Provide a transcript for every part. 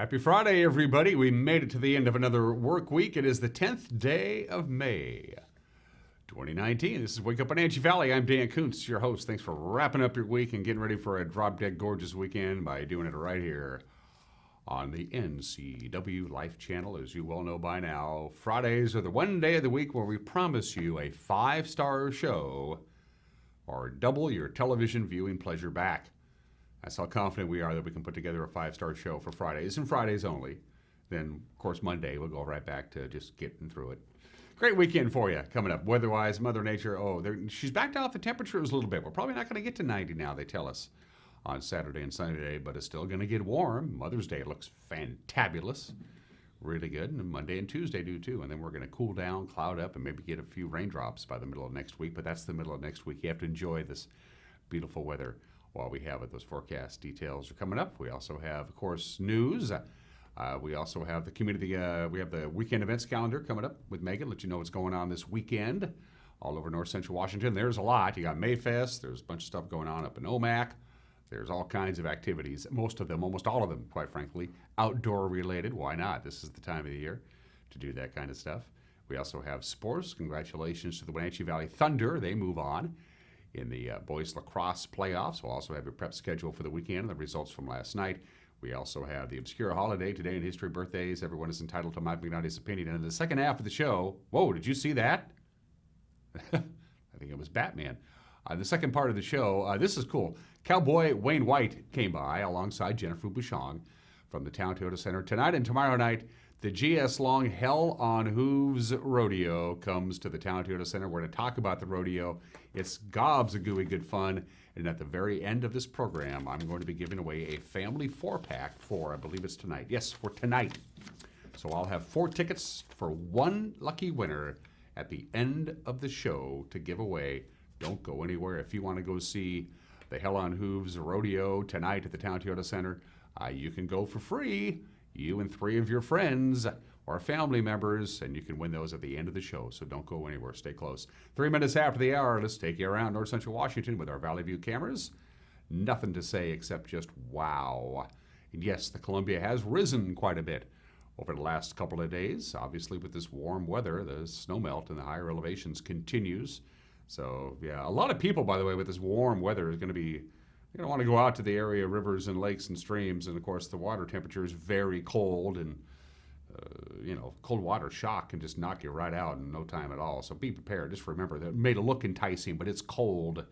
Happy Friday, everybody. We made it to the end of another work week. It is the 10th day of May, 2019. This is Wake Up Wenatchee Valley. I'm Dan Kuntz, your host. Thanks for wrapping up your week and getting ready for a drop-dead gorgeous weekend by doing it right here on the NCW Life Channel. As you well know by now, Fridays are the one day of the week where we promise you a 5-star show or double your television viewing pleasure back. That's how confident we are that we can put together a 5-star show for Fridays and Fridays only. Then, of course, Monday we'll go right back to just getting through it. Great weekend for you coming up. Weather-wise, Mother Nature, she's backed off the temperatures a little bit. We're probably not going to get to 90 now, they tell us, on Saturday and Sunday, but it's still going to get warm. Mother's Day looks fantabulous. Really good. And Monday and Tuesday do too. And then we're going to cool down, cloud up, and maybe get a few raindrops by the middle of next week. But that's the middle of next week. You have to enjoy this beautiful weather while we have it. Those forecast details are coming up. We also have, of course, news. We also have the community, we have the weekend events calendar coming up with Megan. Let you know what's going on this weekend all over North Central Washington. There's a lot. You got Mayfest. There's a bunch of stuff going on up in Omak. There's all kinds of activities. Most of them, almost all of them, quite frankly, outdoor related. Why not? This is the time of the year to do that kind of stuff. We also have sports. Congratulations to the Wenatchee Valley Thunder. They move on in the boys lacrosse playoffs. We'll also have your prep schedule for the weekend and the results from last night. We also have the obscure holiday today in history, birthdays. Everyone is entitled to Mike McNally's opinion. And in the second half of the show, whoa, did you see that? I think it was Batman. The second part of the show, this is cool. Cowboy Wayne White came by alongside Jennifer Bushong from the Town Toyota Center. Tonight and tomorrow night, the GS Long Hell On Hooves Rodeo comes to the Town Toyota Center. We're going to talk about the rodeo. It's gobs of gooey good fun. And at the very end of this program, I'm going to be giving away a family 4-pack for, I believe it's tonight. Yes, for tonight. So I'll have 4 tickets for one lucky winner at the end of the show to give away. Don't go anywhere. If you want to go see the Hell on Hooves Rodeo tonight at the Town Toyota Center, you can go for free, you and 3 of your friends or family members, and you can win those at the end of the show. So don't go anywhere. Stay close. 3 minutes after the hour, let's take you around North Central Washington with our Valley View cameras. Nothing to say except just wow. And yes, the Columbia has risen quite a bit over the last couple of days. Obviously, with this warm weather, the snowmelt in the higher elevations continues. So, yeah, a lot of people, by the way, with this warm weather is going to be, you don't want to go out to the area of rivers and lakes and streams. And, of course, the water temperature is very cold. And, cold water shock can just knock you right out in no time at all. So be prepared. Just remember that it may look enticing, but it's cold.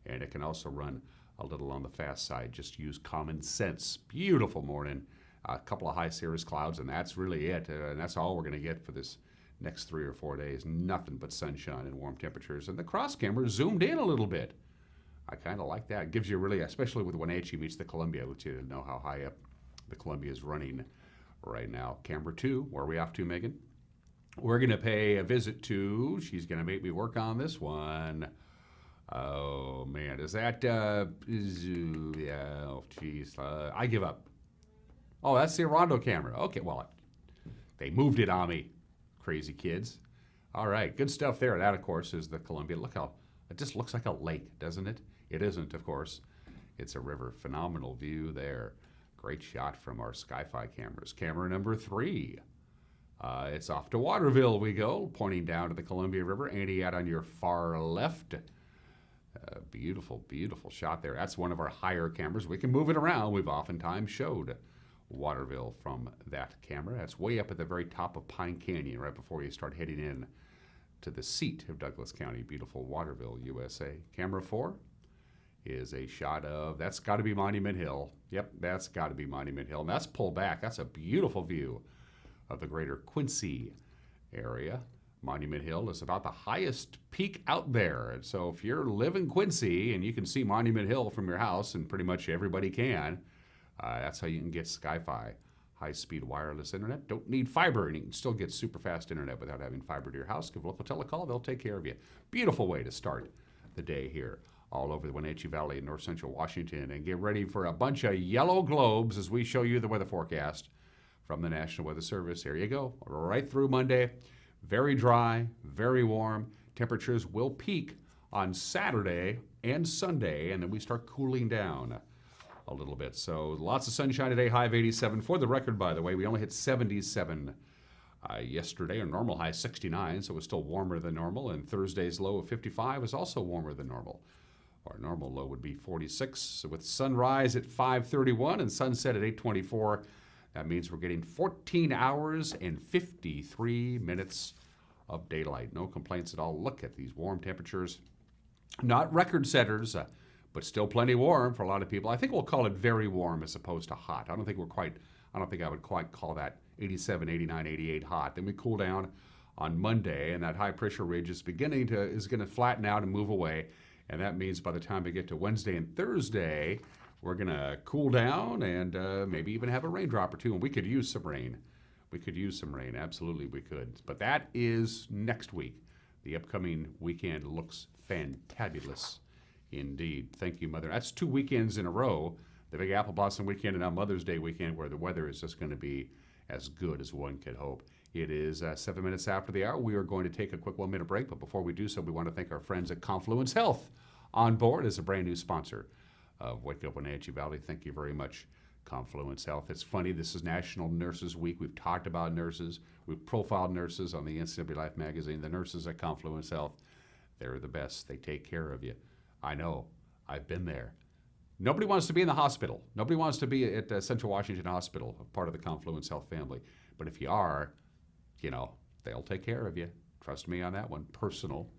And it can also run a little on the fast side. Just use common sense. Beautiful morning. A couple of high cirrus clouds, and that's really it. And that's all we're going to get for this next 3 or 4 days. Nothing but sunshine and warm temperatures. And the cross camera zoomed in a little bit. I kind of like that. It gives you really, especially with Wenatchee meets the Columbia, lets you know how high up the Columbia is running right now. Camera 2, where are we off to, Megan? We're going to pay a visit to, she's going to make me work on this one. Oh, man. Is that, I give up. Oh, that's the Rondo camera. Okay, well, they moved it on me. Crazy kids. All right, good stuff there. That, of course, is the Columbia. Look how it just looks like a lake, doesn't it? It isn't, of course. It's a river. Phenomenal view there. Great shot from our Sky-Fi cameras. Camera number 3. It's off to Waterville we go, pointing down to the Columbia River. Andy out on your far left. Beautiful, beautiful shot there. That's one of our higher cameras. We can move it around. We've oftentimes showed Waterville from that camera. That's way up at the very top of Pine Canyon, right before you start heading in to the seat of Douglas County, beautiful Waterville, USA. Camera 4 is a shot of, that's got to be Monument Hill. Yep, that's got to be Monument Hill. And that's pulled back. That's a beautiful view of the greater Quincy area. Monument Hill is about the highest peak out there. And so if you're living Quincy and you can see Monument Hill from your house, and pretty much everybody can, that's how you can get Sky-Fi, high-speed wireless internet. Don't need fiber, and you can still get super fast internet without having fiber to your house. Give a local telecall, they'll take care of you. Beautiful way to start the day here all over the Wenatchee Valley in North Central Washington. And get ready for a bunch of yellow globes as we show you the weather forecast from the National Weather Service. Here you go, right through Monday. Very dry, very warm. Temperatures will peak on Saturday and Sunday, and then we start cooling down a little bit. So lots of sunshine today, high of 87. For the record, by the way, we only hit 77 yesterday. Our normal high 69, so it was still warmer than normal. And Thursday's low of 55 was also warmer than normal. Our normal low would be 46. So with sunrise at 5:31 and sunset at 8:24, that means we're getting 14 hours and 53 minutes of daylight. No complaints at all. Look at these warm temperatures. Not record setters, but still plenty warm for a lot of people. I think we'll call it very warm as opposed to hot. I don't think I would quite call that 87, 89, 88 hot. Then we cool down on Monday, and that high pressure ridge is going to flatten out and move away. And that means by the time we get to Wednesday and Thursday, we're going to cool down and maybe even have a raindrop or two. And we could use some rain. Absolutely we could. But that is next week. The upcoming weekend looks fantabulous indeed. Thank you, Mother. That's 2 weekends in a row. The Big Apple Blossom weekend and now Mother's Day weekend, where the weather is just going to be as good as one could hope. It is 7 minutes after the hour. We are going to take a quick 1-minute break, but before we do so, we want to thank our friends at Confluence Health on board as a brand new sponsor of Wake Up Wenatchee Valley. Thank you very much, Confluence Health. It's funny, this is National Nurses Week. We've talked about nurses. We've profiled nurses on the NCW Life magazine. The nurses at Confluence Health, they're the best. They take care of you. I know. I've been there. Nobody wants to be in the hospital. Nobody wants to be at Central Washington Hospital, a part of the Confluence Health family. But if you are, they'll take care of you. Trust me on that one. Personal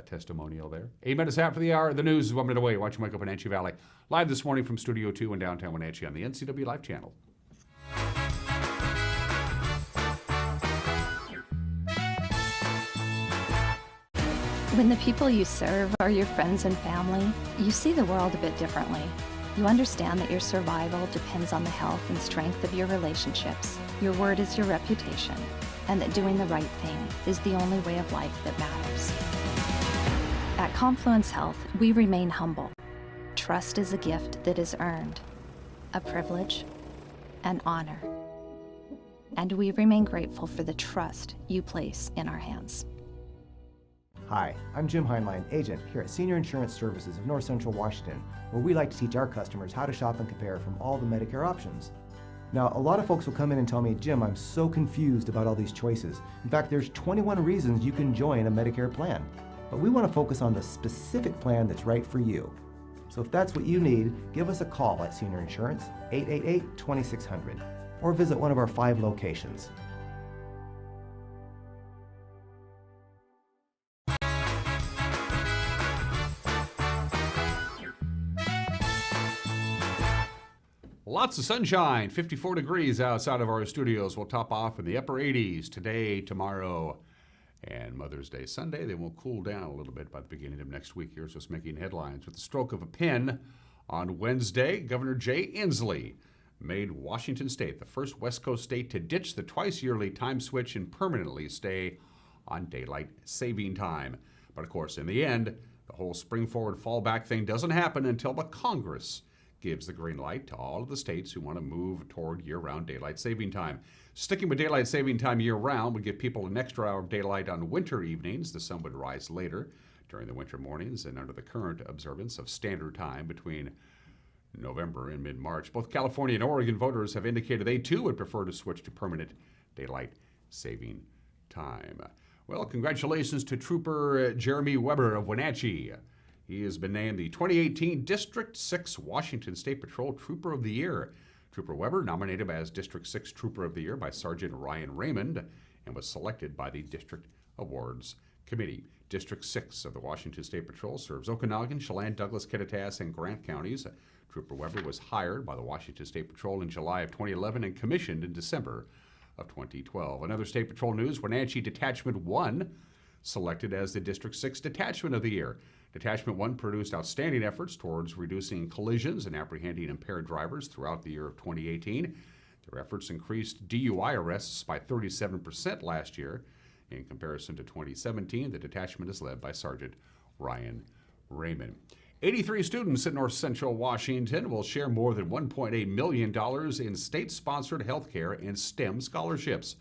testimonial there. 8 minutes after the hour, the news is 1 minute away. Watching Wake Up Wenatchee Valley. Live this morning from Studio 2 in downtown Wenatchee on the NCW Life channel. When the people you serve are your friends and family, you see the world a bit differently. You understand that your survival depends on the health and strength of your relationships. Your word is your reputation, and that doing the right thing is the only way of life that matters. At Confluence Health, we remain humble. Trust is a gift that is earned, a privilege, an honor. And we remain grateful for the trust you place in our hands. Hi, I'm Jim Heinlein, agent here at Senior Insurance Services of North Central Washington, where we like to teach our customers how to shop and compare from all the Medicare options. Now, a lot of folks will come in and tell me, Jim, I'm so confused about all these choices. In fact, there's 21 reasons you can join a Medicare plan. But we want to focus on the specific plan that's right for you. So if that's what you need, give us a call at Senior Insurance, 888-2600, or visit one of our 5 locations. Lots of sunshine, 54 degrees outside of our studios. We'll top off in the upper 80s today, tomorrow, and Mother's Day Sunday. Then we'll cool down a little bit by the beginning of next week. Here's what's making headlines. With the stroke of a pen on Wednesday, Governor Jay Inslee made Washington State the first West Coast state to ditch the twice-yearly time switch and permanently stay on daylight saving time. But of course, in the end, the whole spring forward fallback thing doesn't happen until the Congress gives the green light to all of the states who want to move toward year-round daylight saving time. Sticking with daylight saving time year-round would give people an extra hour of daylight on winter evenings. The sun would rise later during the winter mornings and under the current observance of standard time between November and mid-March. Both California and Oregon voters have indicated they too would prefer to switch to permanent daylight saving time. Well, congratulations to Trooper Jeremy Weber of Wenatchee. He has been named the 2018 District 6 Washington State Patrol Trooper of the Year. Trooper Weber, nominated as District 6 Trooper of the Year by Sergeant Ryan Raymond, and was selected by the District Awards Committee. District 6 of the Washington State Patrol serves Okanagan, Chelan, Douglas, Kittitas, and Grant counties. Trooper Weber was hired by the Washington State Patrol in July of 2011 and commissioned in December of 2012. Another State Patrol news, Wenatchee Detachment 1 selected as the District 6 Detachment of the Year. Detachment 1 produced outstanding efforts towards reducing collisions and apprehending impaired drivers throughout the year of 2018. Their efforts increased DUI arrests by 37% last year. In comparison to 2017, the detachment is led by Sergeant Ryan Raymond. 83 students in North Central Washington will share more than $1.8 million in state-sponsored healthcare and STEM scholarships.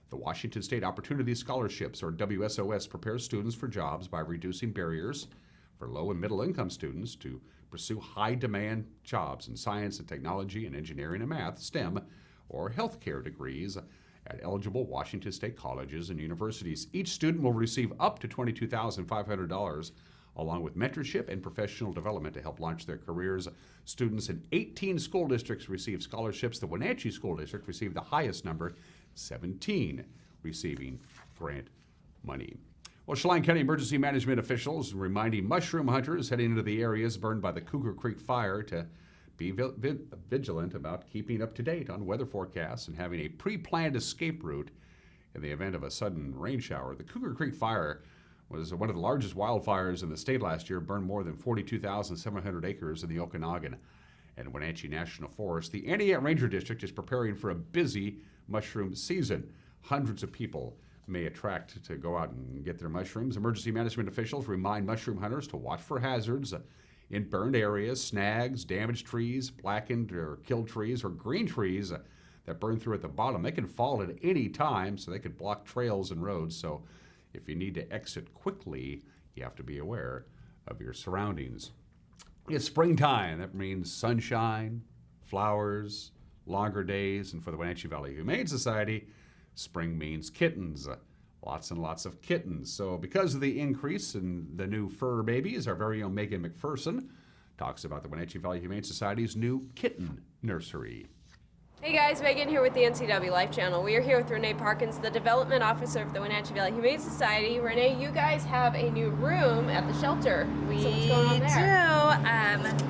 The Washington State Opportunity Scholarships, or WSOS, prepares students for jobs by reducing barriers for low and middle income students to pursue high demand jobs in science and technology and engineering and math, STEM, or healthcare degrees at eligible Washington State colleges and universities. Each student will receive up to $22,500 along with mentorship and professional development to help launch their careers. Students in 18 school districts receive scholarships. The Wenatchee School District received the highest number, 17 receiving grant money. Well, Chelan County emergency management officials reminding mushroom hunters heading into the areas burned by the Cougar Creek fire to be vigilant about keeping up to date on weather forecasts and having a pre-planned escape route in the event of a sudden rain shower. The Cougar Creek fire was one of the largest wildfires in the state last year, burned more than 42,700 acres in the Okanagan and Wenatchee National Forest. The Antioch Ranger District is preparing for a busy mushroom season. Hundreds of people may attract to go out and get their mushrooms. Emergency management officials remind mushroom hunters to watch for hazards in burned areas, snags, damaged trees, blackened or killed trees, or green trees that burn through at the bottom. They can fall at any time, so they could block trails and roads. So if you need to exit quickly, you have to be aware of your surroundings. It's springtime. That means sunshine, flowers, longer days, and for the Wenatchee Valley Humane Society, spring means kittens. Lots and lots of kittens. So because of the increase in the new fur babies, our very own Megan McPherson talks about the Wenatchee Valley Humane Society's new kitten nursery. Hey guys, Megan here with the NCW Life Channel. We are here with Renee Parkins, the Development Officer of the Wenatchee Valley Humane Society. Renee, you guys have a new room at the shelter. We so what's going on there? do.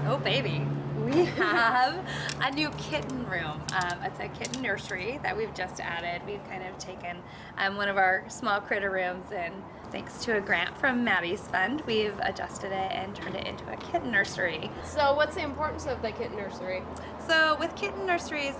Oh baby. We have a new kitten room. It's a kitten nursery that we've just added. We've kind of taken one of our small critter rooms, and thanks to a grant from Maddie's fund, we've adjusted it and turned it into a kitten nursery. So what's the importance of the kitten nursery? So with kitten nurseries,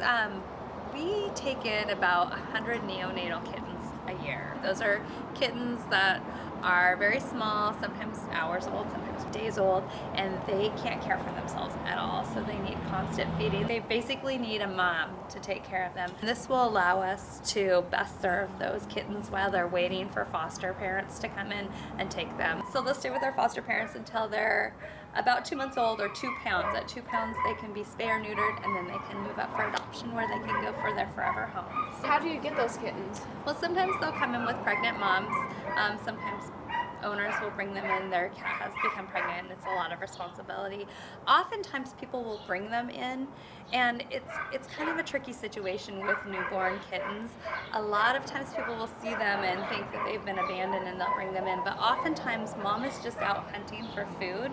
we take in about 100 neonatal kittens a year. Those are kittens that are very small, sometimes hours old, sometimes days old, and they can't care for themselves at all, so they need constant feeding. They basically need a mom to take care of them. This will allow us to best serve those kittens while they're waiting for foster parents to come in and take them. So they'll stay with their foster parents until they're about 2 months old or 2 pounds. At 2 pounds, they can be spay or neutered, and then they can move up for adoption where they can go for their forever homes. How do you get those kittens? Well, sometimes they'll come in with pregnant moms. Sometimes owners will bring them in. Their cat has become pregnant, and it's a lot of responsibility. Oftentimes people will bring them in, and it's kind of a tricky situation with newborn kittens. A lot of times people will see them and think that they've been abandoned, and they'll bring them in, but oftentimes mom is just out hunting for food.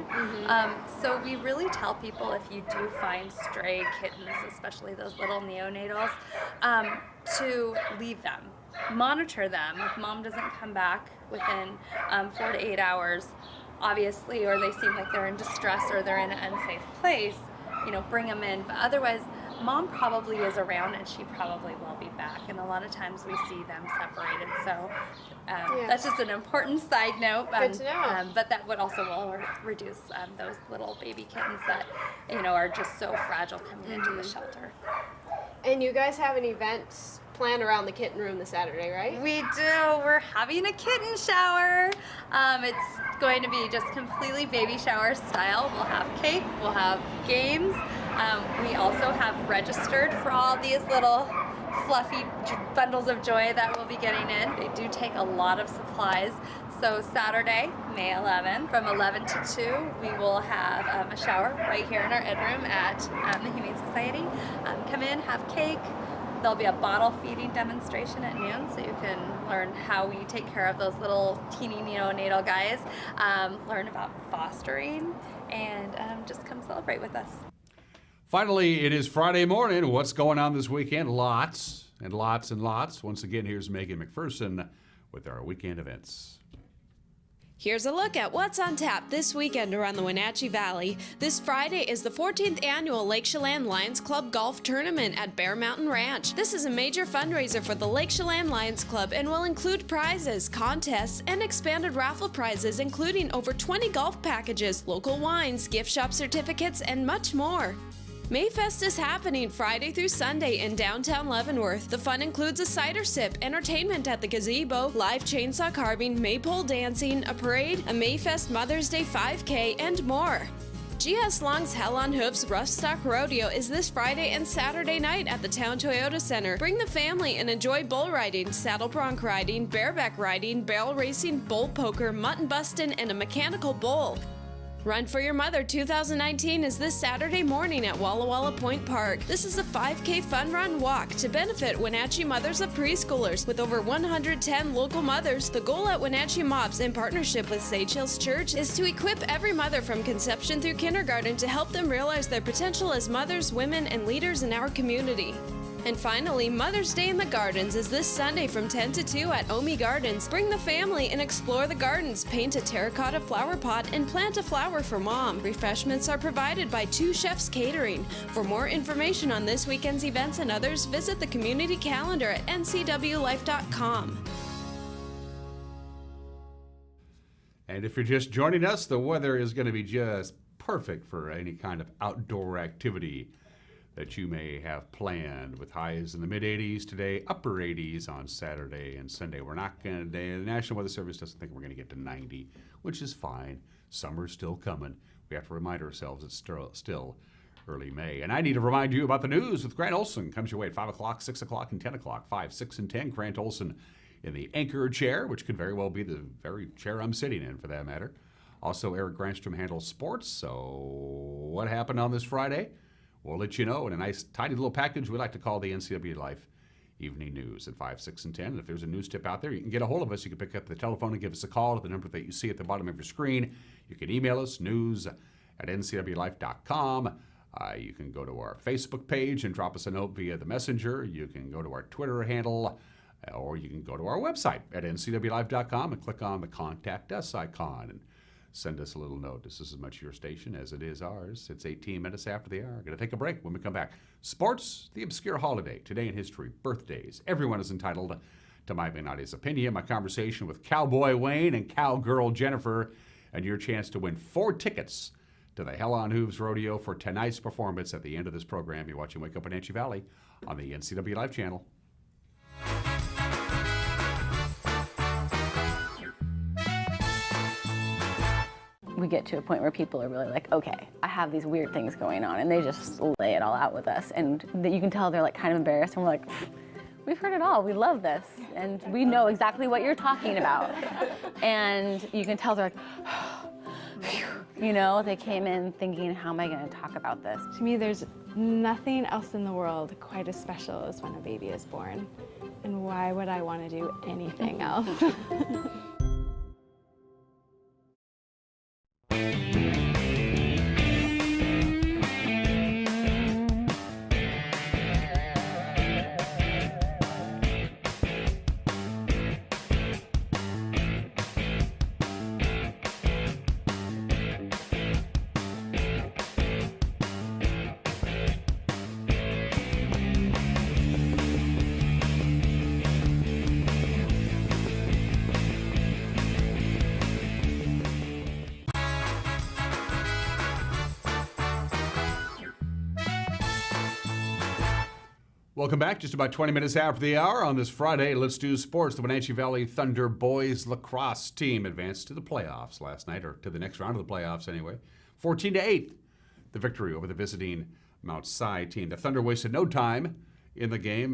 So we really tell people, if you do find stray kittens, especially those little neonatals, to leave them. Monitor them. If mom doesn't come back within 4 to 8 hours, obviously, or they seem like they're in distress or they're in an unsafe place, bring them in. But otherwise, mom probably is around and she probably will be back. And a lot of times we see them separated. So that's just an important side note. Good to know. But that would also will reduce those little baby kittens that are just so fragile coming into the shelter. And you guys have an event planned around the kitten room this Saturday, right? We do. We're having a kitten shower. It's going to be just completely baby shower style. We'll have cake, we'll have games. We also have registered for all these little fluffy bundles of joy that we'll be getting in. They do take a lot of supplies. So Saturday, May 11th, from 11 to 2, we will have a shower right here in our ed room at the Humane Society. Come in, have cake. There'll be a bottle feeding demonstration at noon, so you can learn how we take care of those little teeny neonatal guys, learn about fostering, and just come celebrate with us. Finally, it is Friday morning. What's going on this weekend? Lots and lots and lots. Once again, here's Megan McPherson with our weekend events. Here's a look at what's on tap this weekend around the Wenatchee Valley. This Friday is the 14th annual Lake Chelan Lions Club Golf Tournament at Bear Mountain Ranch. This is a major fundraiser for the Lake Chelan Lions Club and will include prizes, contests, and expanded raffle prizes, including over 20 golf packages, local wines, gift shop certificates, and much more. Mayfest is happening Friday through Sunday in downtown Leavenworth. The fun includes a cider sip, entertainment at the gazebo, live chainsaw carving, maypole dancing, a parade, a Mayfest Mother's Day 5K, and more. GS Long's Hell On Hooves Rodeo is this Friday and Saturday night at the Town Toyota Center. Bring the family and enjoy bull riding, saddle bronc riding, bareback riding, barrel racing, bull poker, mutton bustin', and a mechanical bull. Run for Your Mother 2019 is this Saturday morning at Walla Walla Point Park. This is a 5K fun run walk to benefit Wenatchee mothers of preschoolers. With over 110 local mothers, the goal at Wenatchee Mops in partnership with Sage Hills Church is to equip every mother from conception through kindergarten to help them realize their potential as mothers, women, and leaders in our community. And finally, Mother's Day in the Gardens is this Sunday from 10 to 2 at Omi Gardens. Bring the family and explore the gardens, paint a terracotta flower pot, and plant a flower for Mom. Refreshments are provided by Two Chefs Catering. For more information on this weekend's events and others, visit the community calendar at ncwlife.com. And if you're just joining us, the weather is going to be just perfect for any kind of outdoor activity that you may have planned, with highs in the mid-80s today, upper 80s on Saturday and Sunday. We're not going to, the National Weather Service doesn't think we're going to get to 90, which is fine. Summer's still coming. We have to remind ourselves it's still early May. And I need to remind you about the news with Grant Olson. Comes your way at 5 o'clock, 6 o'clock, and 10 o'clock. 5, 6, and 10. Grant Olson in the anchor chair, which could very well be the very chair I'm sitting in, for that matter. Also, Eric Granstrom handles sports. So what happened on this Friday? We'll let you know in a nice, tidy little package we like to call the NCW Life Evening News at 5, 6, and 10. And if there's a news tip out there, you can get a hold of us. You can pick up the telephone and give us a call at the number that you see at the bottom of your screen. You can email us, news@ncwlife.com. You can go to our Facebook page and drop us a note via the messenger. You can go to our Twitter handle, or you can go to our website at ncwlife.com and click on the Contact Us icon and send us a little note. This is as much your station as it is ours. It's 18 minutes after the hour. Going to take a break. When we come back, sports, the obscure holiday, today in history, birthdays. Everyone is entitled to my Venati's opinion, my conversation with Cowboy Wayne and Cowgirl Jennifer, and your chance to win 4 tickets to the Hell On Hooves Rodeo for tonight's performance at the end of this program. You're watching Wake Up Wenatchee Valley on the NCW Live channel. We get to a point where people are really like, okay, I have these weird things going on, and they just lay it all out with us, and you can tell they're like kind of embarrassed, and we're like, we've heard it all, we love this, and we know exactly what you're talking about. And you can tell they're like, you know, they came in thinking, how am I going to talk about this? To me, there's nothing else in the world quite as special as when a baby is born, and why would I want to do anything else? Welcome back. Just about 20 minutes after the hour on this Friday. Let's do sports. The Wenatchee Valley Thunder boys lacrosse team advanced to the playoffs last night, or to the next round of the playoffs anyway. 14-8, the victory over the visiting Mount Si team. The Thunder wasted no time in the game.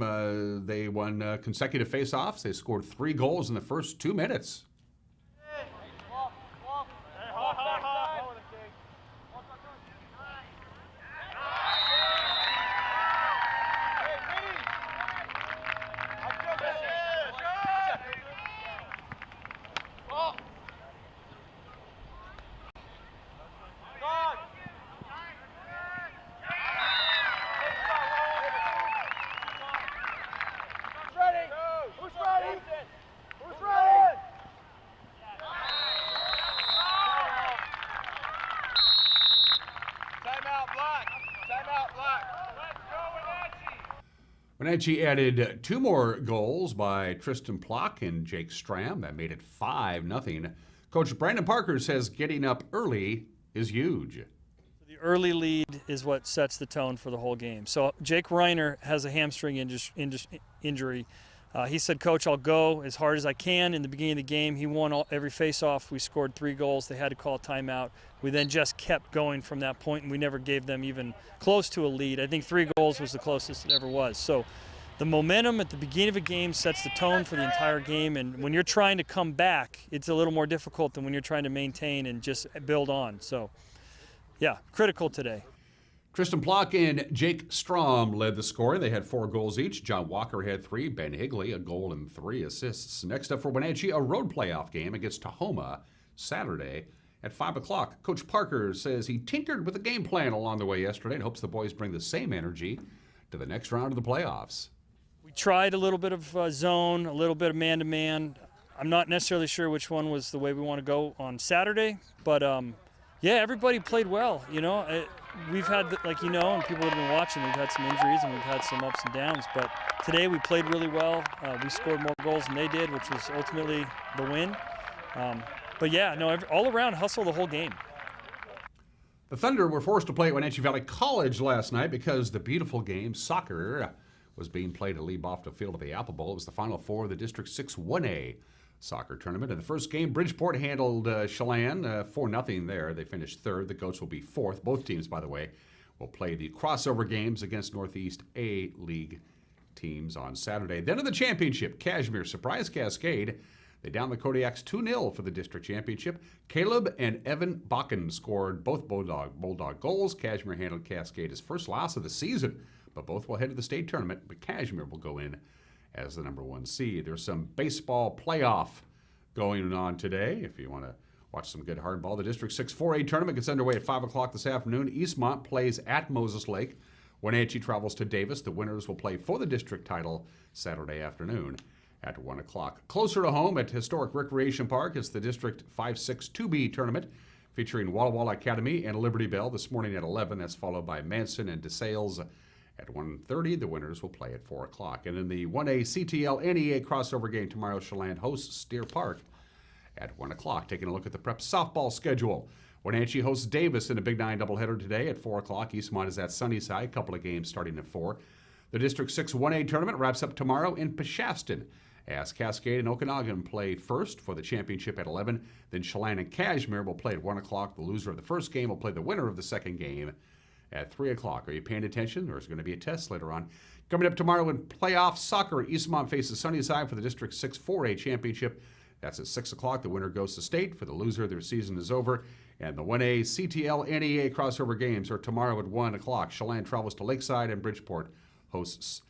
They won consecutive face-offs. They scored 3 goals in the first 2 minutes. Wenatchee added 2 more goals by Tristan Plock and Jake Stram. That made it 5-0. Coach Brandon Parker says getting up early is huge. The early lead is what sets the tone for the whole game. So Jake Reiner has a hamstring injury. He said, "Coach, I'll go as hard as I can." In the beginning of the game, he won every face-off. We scored 3 goals. They had to call a timeout. We then just kept going from that point, and we never gave them even close to a lead. I think 3 goals was the closest it ever was. So the momentum at the beginning of a game sets the tone for the entire game, and when you're trying to come back, it's a little more difficult than when you're trying to maintain and just build on. So, yeah, critical today. Tristan Plock and Jake Strom led the scoring. They had 4 goals each. John Walker had 3. Ben Higley, a goal and 3 assists. Next up for Wenatchee, a road playoff game against Tahoma Saturday at 5 o'clock. Coach Parker says he tinkered with the game plan along the way yesterday and hopes the boys bring the same energy to the next round of the playoffs. We tried a little bit of zone, a little bit of man-to-man. I'm not necessarily sure which one was the way we want to go on Saturday, but yeah, everybody played well. You know, we've had, like you know, and people have been watching, we've had some injuries and we've had some ups and downs, but today we played really well. We scored more goals than they did, which was ultimately the win. But yeah, no, all around hustle the whole game. The Thunder were forced to play at Wenatchee Valley College last night because the beautiful game, soccer, was being played at Lee-Bofta Field of the Apple Bowl. It was the Final Four of the District 6 1A soccer tournament. In the first game, Bridgeport handled Chelan 4-0 there. They finished 3rd. The Goats will be 4th. Both teams, by the way, will play the crossover games against Northeast A League teams on Saturday. Then in the championship, Kashmir surprised Cascade. They downed the Kodiaks 2-0 for the district championship. Caleb and Evan Bakken scored both Bulldog goals. Kashmir handled Cascade his first loss of the season, but both will head to the state tournament, but Kashmir will go in as the number 1 seed. There's some baseball playoff going on today. If you want to watch some good hardball, the District 6 4A tournament gets underway at 5 o'clock this afternoon. Eastmont plays at Moses Lake. Wenatchee travels to Davis. The winners will play for the district title Saturday afternoon at 1 o'clock. Closer to home at Historic Recreation Park, it's the District 5-6 2B tournament featuring Walla Walla Academy and Liberty Bell this morning at 11. That's followed by Manson and DeSales at 1:30. The winners will play at 4 o'clock. And in the 1A CTL NEA crossover game tomorrow, Chelan hosts Steer Park at 1 o'clock. Taking a look at the prep softball schedule. Wenatchee hosts Davis in a Big 9 doubleheader today at 4 o'clock. Eastmont is at Sunnyside, a couple of games starting at 4. The District 6 1A tournament wraps up tomorrow in Peshastin as Cascade and Okanagan play first for the championship at 11. Then Chelan and Kashmir will play at 1 o'clock. The loser of the first game will play the winner of the second game at 3 o'clock. Are you paying attention? There's going to be a test later on. Coming up tomorrow in playoff soccer, Eastmont faces Sunnyside for the District 6 4A championship. That's at 6 o'clock. The winner goes to state. For the loser, their season is over. And the 1A CTL NEA crossover games are tomorrow at 1 o'clock. Chelan travels to Lakeside and Bridgeport hosts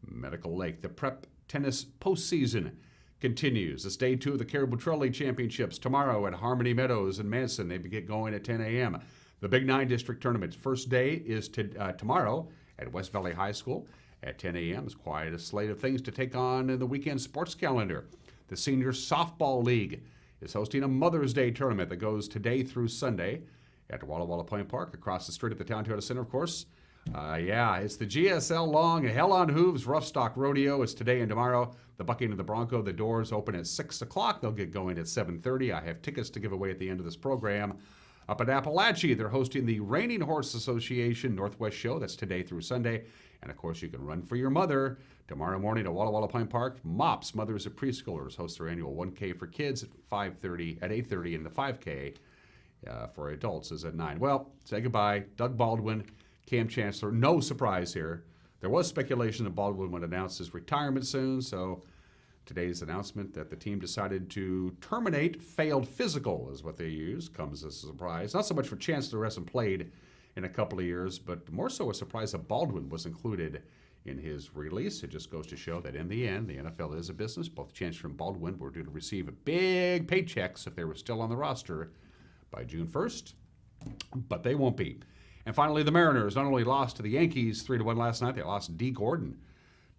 Medical Lake. The prep tennis postseason continues. It's day 2 of the Caribou Trail League Championships tomorrow at Harmony Meadows in Manson. They get going at 10 a.m. The Big 9 District Tournament first day is tomorrow at West Valley High School at 10 a.m. It's quite a slate of things to take on in the weekend sports calendar. The Senior Softball League is hosting a Mother's Day tournament that goes today through Sunday at Walla Walla Point Park across the street at the Town Toyota Center, of course. It's the GSL Long Hell On Hooves Roughstock Rodeo. It's today and tomorrow. The Bucking of the Bronco, the doors open at 6 o'clock. They'll get going at 7:30. I have tickets to give away at the end of this program. Up at Appalachia, they're hosting the Reining Horse Association Northwest Show. That's today through Sunday. And, of course, you can run for your mother tomorrow morning at Walla Walla Pine Park. MOPS, Mothers of Preschoolers, host their annual 1K for kids at 8:30, and the 5K for adults is at 9. Well, say goodbye. Doug Baldwin, Cam Chancellor. No surprise here. There was speculation that Baldwin would announce his retirement soon, so today's announcement that the team decided to terminate failed physical is what they used. Comes as a surprise. Not so much for Chancellor, who hasn't played in a couple of years, but more so a surprise that Baldwin was included in his release. It just goes to show that in the end, the NFL is a business. Both Chancellor and Baldwin were due to receive big paychecks if they were still on the roster by June 1st, but they won't be. And finally, the Mariners not only lost to the Yankees 3-1 last night, they lost D. Gordon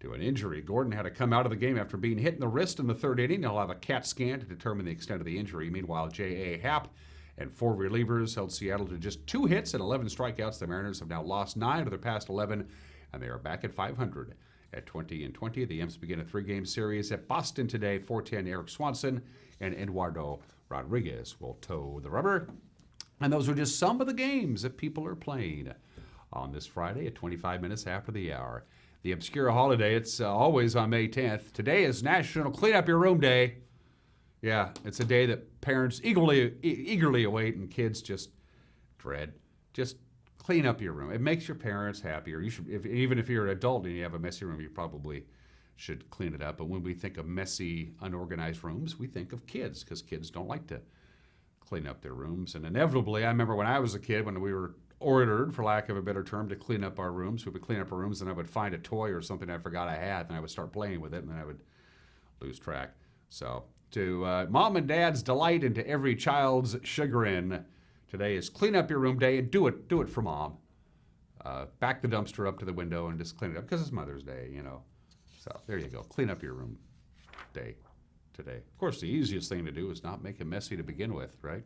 to an injury. Gordon had to come out of the game after being hit in the wrist in the third inning. They'll have a CAT scan to determine the extent of the injury. Meanwhile, J.A. Happ and 4 relievers held Seattle to just 2 hits and 11 strikeouts. The Mariners have now lost 9 of their past 11, and they are back at 500 at 20-20. The Imps begin a 3-game series at Boston today. 4:10, Eric Swanson and Eduardo Rodriguez will toe the rubber. And those are just some of the games that people are playing on this Friday at 25 minutes after the hour. The obscure holiday, it's always on May 10th. Today is National Clean Up Your Room Day. Yeah, it's a day that parents eagerly await and kids just dread. Just clean up your room. It makes your parents happier. You should, even if you're an adult and you have a messy room, you probably should clean it up. But when we think of messy, unorganized rooms, we think of kids, because kids don't like to clean up their rooms. And inevitably, I remember when I was a kid, when we were ordered, for lack of a better term, to clean up our rooms, we would clean up our rooms, and I would find a toy or something I forgot I had, and I would start playing with it, and then I would lose track. So, to mom and dad's delight and to every child's chagrin, today is Clean Up Your Room Day, and do it for mom. Back the dumpster up to the window and just clean it up, because it's Mother's Day, you know. So there you go. Clean up your room day today. Of course, the easiest thing to do is not make it messy to begin with, right?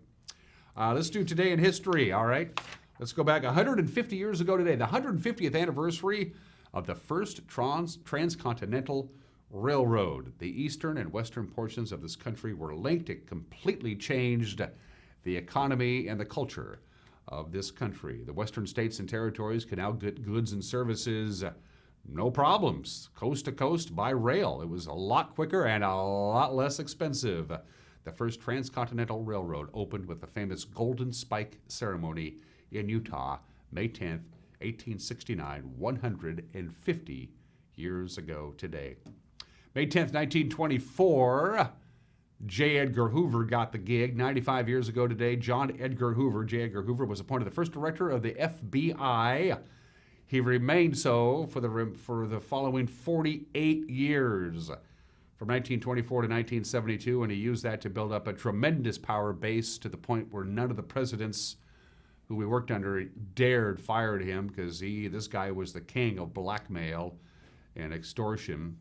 Let's do today in history, all right? Let's go back 150 years ago today, the 150th anniversary of the first transcontinental railroad. The eastern and western portions of this country were linked. It completely changed the economy and the culture of this country. The western states and territories can now get goods and services, no problems, coast to coast by rail. It was a lot quicker and a lot less expensive. The first transcontinental railroad opened with the famous Golden Spike ceremony in Utah, May 10th, 1869, 150 years ago today. May 10th, 1924, J. Edgar Hoover got the gig. 95 years ago today, John Edgar Hoover, J. Edgar Hoover, was appointed the first director of the FBI. He remained so for the following 48 years, from 1924 to 1972, and he used that to build up a tremendous power base to the point where none of the presidents who we worked under dared fire him, because this guy was the king of blackmail and extortion.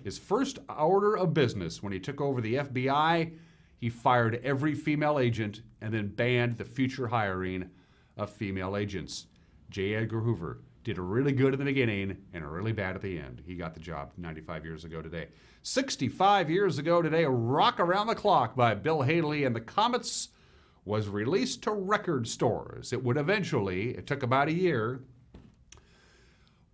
His first order of business when he took over the FBI, he fired every female agent and then banned the future hiring of female agents. J. Edgar Hoover did really good in the beginning and really bad at the end. He got the job 95 years ago today. 65 years ago today, Rock Around the Clock by Bill Haley and the Comets was released to record stores. It took about a year,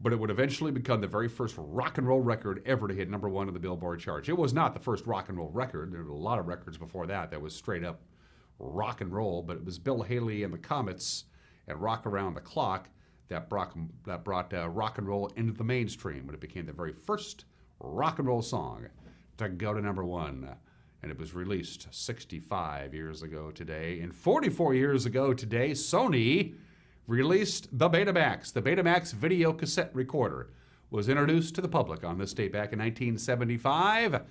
but it would eventually become the very first rock and roll record ever to hit number one on the Billboard charts. It was not the first rock and roll record. There were a lot of records before that was straight up rock and roll, but it was Bill Haley and the Comets and Rock Around the Clock that brought rock and roll into the mainstream when it became the very first rock and roll song to go to number one. And it was released 65 years ago today. And 44 years ago today, Sony released the Betamax. The Betamax video cassette recorder was introduced to the public on this date back in 1975.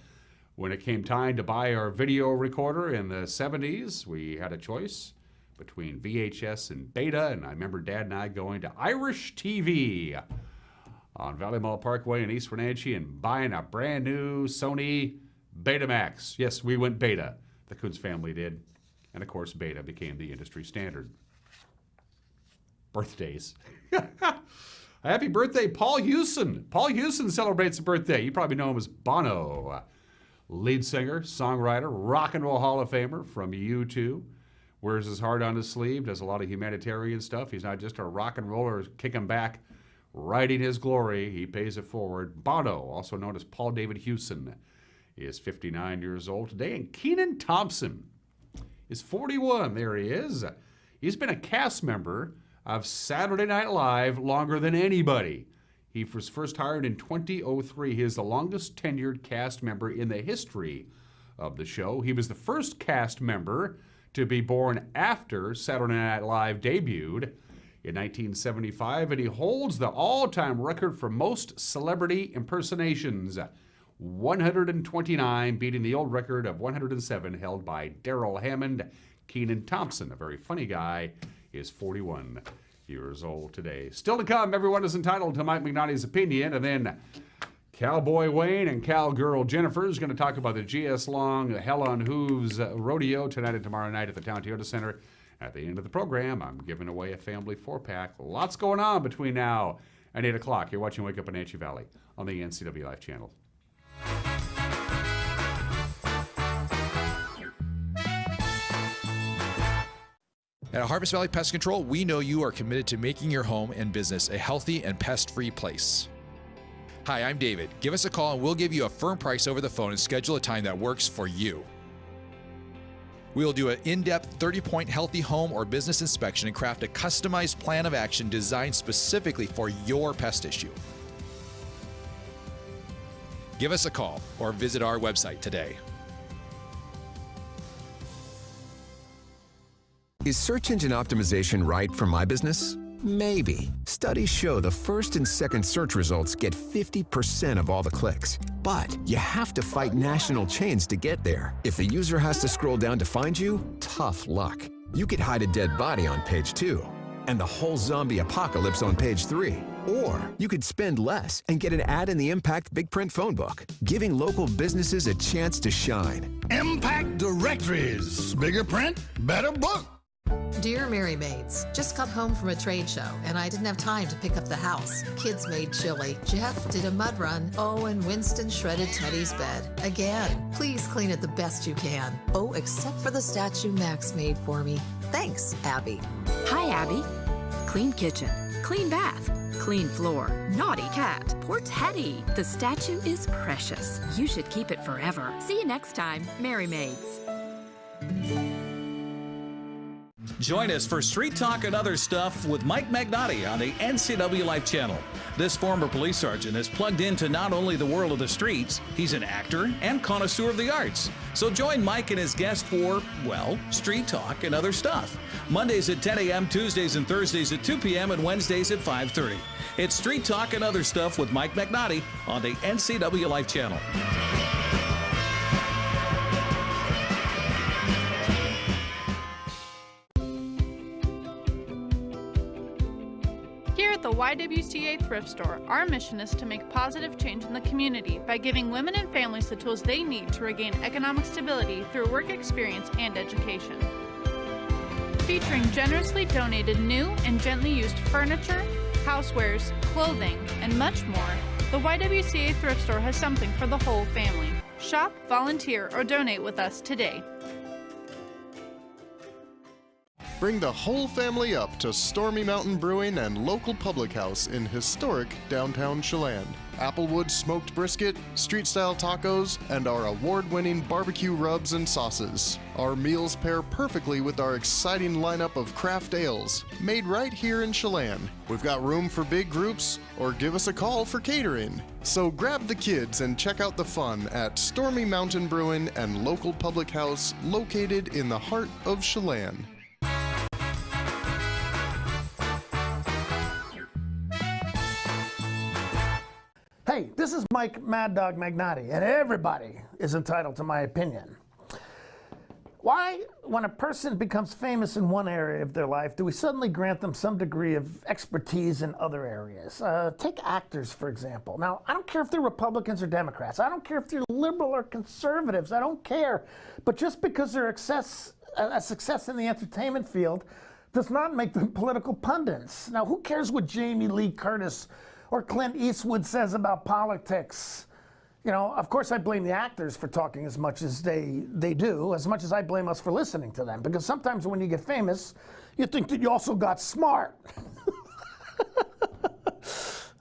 When it came time to buy our video recorder in the 70s, we had a choice between VHS and Beta, and I remember Dad and I going to Irish TV on Valley Mall Parkway in East Wenatchee and buying a brand new Sony Betamax. Yes, we went Beta. The Kuntz family did. And of course, Beta became the industry standard. Birthdays. Happy birthday, Paul Hewson. Paul Hewson celebrates a birthday. You probably know him as Bono. Lead singer, songwriter, rock and roll Hall of Famer from U2. Wears his heart on his sleeve, does a lot of humanitarian stuff. He's not just a rock and roller kicking back, riding his glory. He pays it forward. Bono, also known as Paul David Hewson, is 59 years old today. And Kenan Thompson is 41. There he is. He's been a cast member of Saturday Night Live longer than anybody. He was first hired in 2003. He is the longest tenured cast member in the history of the show. He was the first cast member to be born after Saturday Night Live debuted in 1975, and he holds the all-time record for most celebrity impersonations, 129, beating the old record of 107 held by Darrell Hammond. Kenan Thompson, a very funny guy, is 41 years old today. Still to come, everyone is entitled to Mike McNally's opinion, and then Cowboy Wayne and Cowgirl Jennifer is going to talk about the GS Long Hell on Hooves Rodeo tonight and tomorrow night at the Town Toyota Center. At the end of the program, I'm giving away a family 4-pack. Lots going on between now and 8 o'clock. You're watching Wake Up in Wenatchee Valley on the NCW Life channel. At Harvest Valley Pest Control, we know you are committed to making your home and business a healthy and pest-free place. Hi, I'm David. Give us a call and we'll give you a firm price over the phone and schedule a time that works for you. We will do an in-depth 30-point healthy home or business inspection and craft a customized plan of action designed specifically for your pest issue. Give us a call or visit our website today. Is search engine optimization right for my business? Maybe. Studies show the first and second search results get 50% of all the clicks. But you have to fight national chains to get there. If the user has to scroll down to find you, tough luck. You could hide a dead body on page 2 and the whole zombie apocalypse on page 3. Or you could spend less and get an ad in the Impact Big Print phone book, giving local businesses a chance to shine. Impact Directories. Bigger print, better book. Dear Mary Maids, just got home from a trade show and I didn't have time to pick up the house. Kids made chili. Jeff did a mud run. Oh, and Winston shredded Teddy's bed. Again, please clean it the best you can. Oh, except for the statue Max made for me. Thanks, Abby. Hi, Abby. Clean kitchen, clean bath, clean floor, naughty cat, poor Teddy. The statue is precious. You should keep it forever. See you next time, Mary Maids. Join us for Street Talk and Other Stuff with Mike Magnotti on the NCW Life channel. This former police sergeant is plugged into not only the world of the streets, he's an actor and connoisseur of the arts. So join Mike and his guest for, well, Street Talk and Other Stuff. Mondays at 10 a.m., Tuesdays and Thursdays at 2 p.m., and Wednesdays at 5:30. It's Street Talk and Other Stuff with Mike Magnotti on the NCW Life channel. Here at the YWCA Thrift Store, our mission is to make positive change in the community by giving women and families the tools they need to regain economic stability through work experience and education. Featuring generously donated new and gently used furniture, housewares, clothing, and much more, the YWCA Thrift Store has something for the whole family. Shop, volunteer, or donate with us today. Bring the whole family up to Stormy Mountain Brewing and local public house in historic downtown Chelan. Applewood smoked brisket, street-style tacos, and our award-winning barbecue rubs and sauces. Our meals pair perfectly with our exciting lineup of craft ales, made right here in Chelan. We've got room for big groups, or give us a call for catering. So grab the kids and check out the fun at Stormy Mountain Brewing and local public house located in the heart of Chelan. Hey, this is Mike Mad Dog Magnotti, and everybody is entitled to my opinion. Why, when a person becomes famous in one area of their life, do we suddenly grant them some degree of expertise in other areas? Take actors, for example. Now, I don't care if they're Republicans or Democrats. I don't care if they're liberal or conservatives. I don't care. But just because they're a success in the entertainment field does not make them political pundits. Now, who cares what Jamie Lee Curtis or Clint Eastwood says about politics? You know, of course I blame the actors for talking as much as they do, as much as I blame us for listening to them. Because sometimes when you get famous, you think that you also got smart.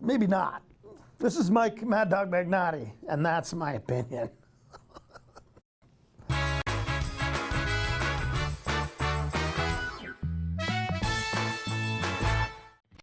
Maybe not. This is Mike Mad Dog Magnotti, and that's my opinion.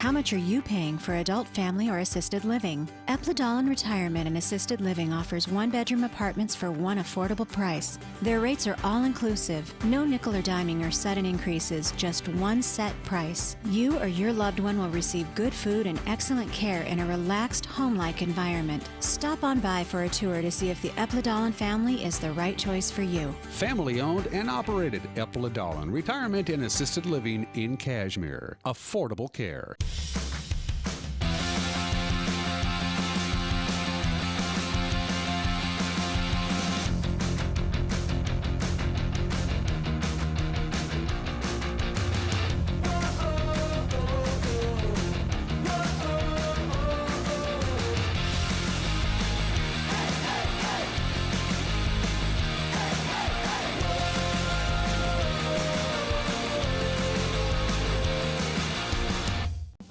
How much are you paying for adult, family, or assisted living? Epladolin Retirement and Assisted Living offers one-bedroom apartments for one affordable price. Their rates are all-inclusive, no nickel or diming or sudden increases, just one set price. You or your loved one will receive good food and excellent care in a relaxed, home-like environment. Stop on by for a tour to see if the Epladolin family is the right choice for you. Family-owned and operated Epladolin Retirement and Assisted Living in Kashmir. Affordable care.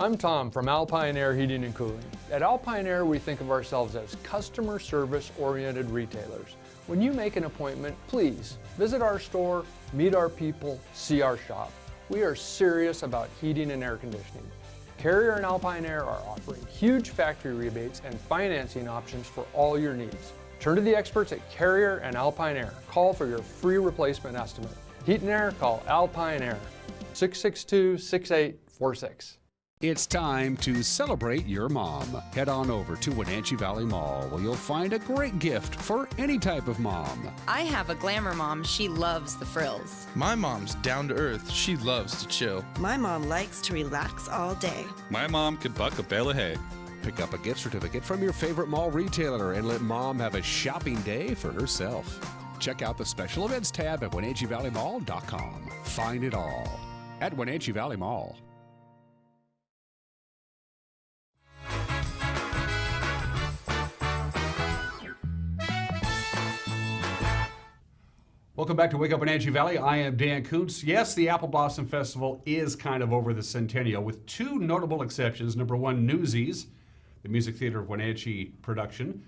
I'm Tom from Alpine Air Heating and Cooling. At Alpine Air, we think of ourselves as customer service-oriented retailers. When you make an appointment, please visit our store, meet our people, see our shop. We are serious about heating and air conditioning. Carrier and Alpine Air are offering huge factory rebates and financing options for all your needs. Turn to the experts at Carrier and Alpine Air. Call for your free replacement estimate. Heat and air, call Alpine Air, 662-6846. It's time to celebrate your mom. Head on over to Wenatchee Valley Mall, where you'll find a great gift for any type of mom. I have a glamour mom. She loves the frills. My mom's down to earth. She loves to chill. My mom likes to relax all day. My mom could buck a bale of hay. Pick up a gift certificate from your favorite mall retailer and let mom have a shopping day for herself. Check out the special events tab at WenatcheeValleyMall.com. Find it all at Wenatchee Valley Mall. Welcome back to Wake Up Wenatchee Valley. I am Dan Kuntz. Yes, the Apple Blossom Festival is kind of over the centennial, with two notable exceptions. Number one, Newsies, the Music Theater of Wenatchee production,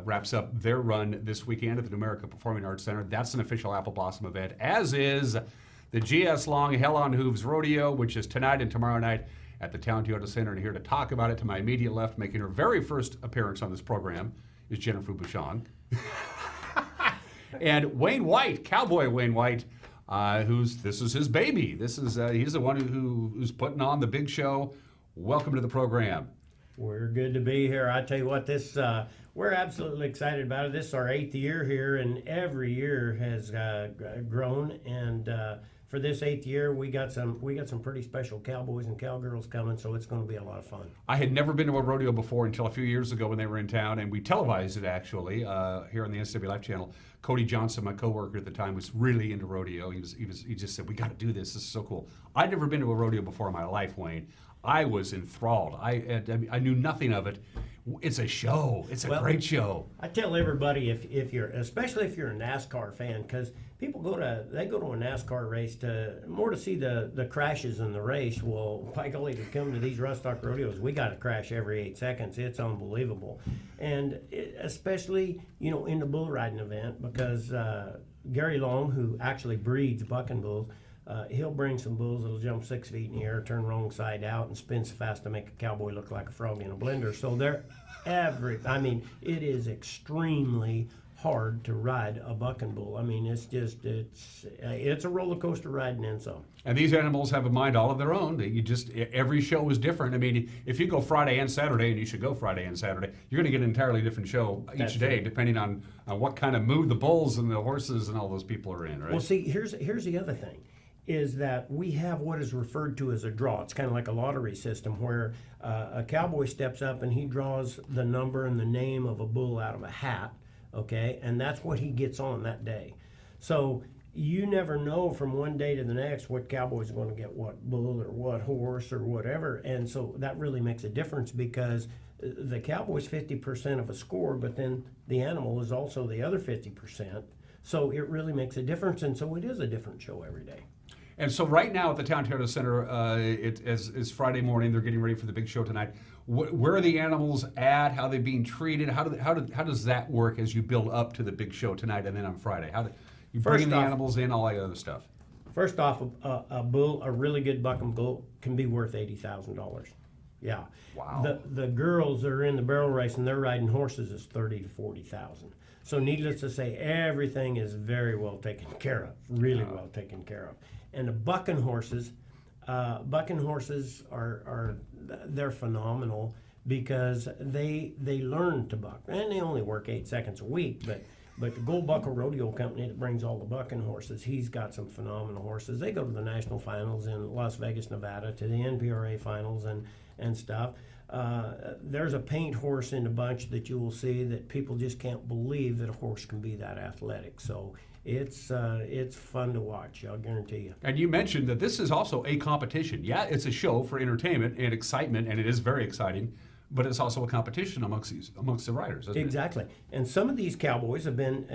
wraps up their run this weekend at the New America Performing Arts Center. That's an official Apple Blossom event, as is the GS Long Hell On Hooves Rodeo, which is tonight and tomorrow night at the Town Toyota Center. And here to talk about it, to my immediate left, making her very first appearance on this program, is Jennifer Bushong. And Wayne White, Cowboy Wayne White, this is his baby. He's the one who's putting on the big show. Welcome to the program. We're good to be here. I tell you what, we're absolutely excited about it. This is our 8th year here, and every year has grown. And for this 8th year, we got some pretty special cowboys and cowgirls coming, so it's going to be a lot of fun. I had never been to a rodeo before until a few years ago when they were in town, and we televised it actually here on the NCW Life Channel. Cody Johnson, my coworker at the time, was really into rodeo. He just said, "We got to do this. This is so cool." I'd never been to a rodeo before in my life, Wayne. I was enthralled. I knew nothing of it. It's a show. It's a great show. I tell everybody, especially if you're a NASCAR fan, because people go to a NASCAR race to see the crashes in the race. Well, by golly, to come to these Rustock rodeos, we got to crash every 8 seconds. It's unbelievable, and especially in the bull riding event, because Gary Long, who actually breeds bucking bulls. He'll bring some bulls that'll jump 6 feet in the air, turn wrong side out, and spin so fast to make a cowboy look like a frog in a blender. So it is extremely hard to ride a bucking bull. I mean, it's a roller coaster ride and then some. And these animals have a mind all of their own. Every show is different. I mean, if you go Friday and Saturday, and you should go Friday and Saturday, you're going to get an entirely different show each day, depending on what kind of mood the bulls and the horses and all those people are in, right? Well, see, here's the other thing. Is that we have what is referred to as a draw. It's kind of like a lottery system where a cowboy steps up and he draws the number and the name of a bull out of a hat, okay? And that's what he gets on that day. So you never know from one day to the next what cowboy's going to get what bull or what horse or whatever. And so that really makes a difference, because the cowboy's 50% of a score, but then the animal is also the other 50%. So it really makes a difference, and so it is a different show every day. And so right now at the Town Toyota Center, it's Friday morning. They're getting ready for the big show tonight. Where are the animals at? How are they being treated? How does that work as you build up to the big show tonight and then on Friday? How do you bring the animals in, all that other stuff? First off, a really good bucking bull can be worth $80,000. Yeah. Wow. The girls that are in the barrel race and they're riding horses is $30,000 to $40,000. So needless to say, everything is very well taken care of, really well taken care of. And the bucking horses are they're phenomenal, because they learn to buck, and they only work 8 seconds a week. But the Gold Buckle Rodeo Company that brings all the bucking horses, he's got some phenomenal horses. They go to the national finals in Las Vegas, Nevada, to the NPRA finals and stuff. There's a paint horse in the bunch that you will see that people just can't believe that a horse can be that athletic. So it's fun to watch, I'll guarantee you. And you mentioned that this is also a competition. Yeah, it's a show for entertainment and excitement, and it is very exciting, but it's also a competition amongst the riders, isn't it? Exactly. And some of these cowboys have been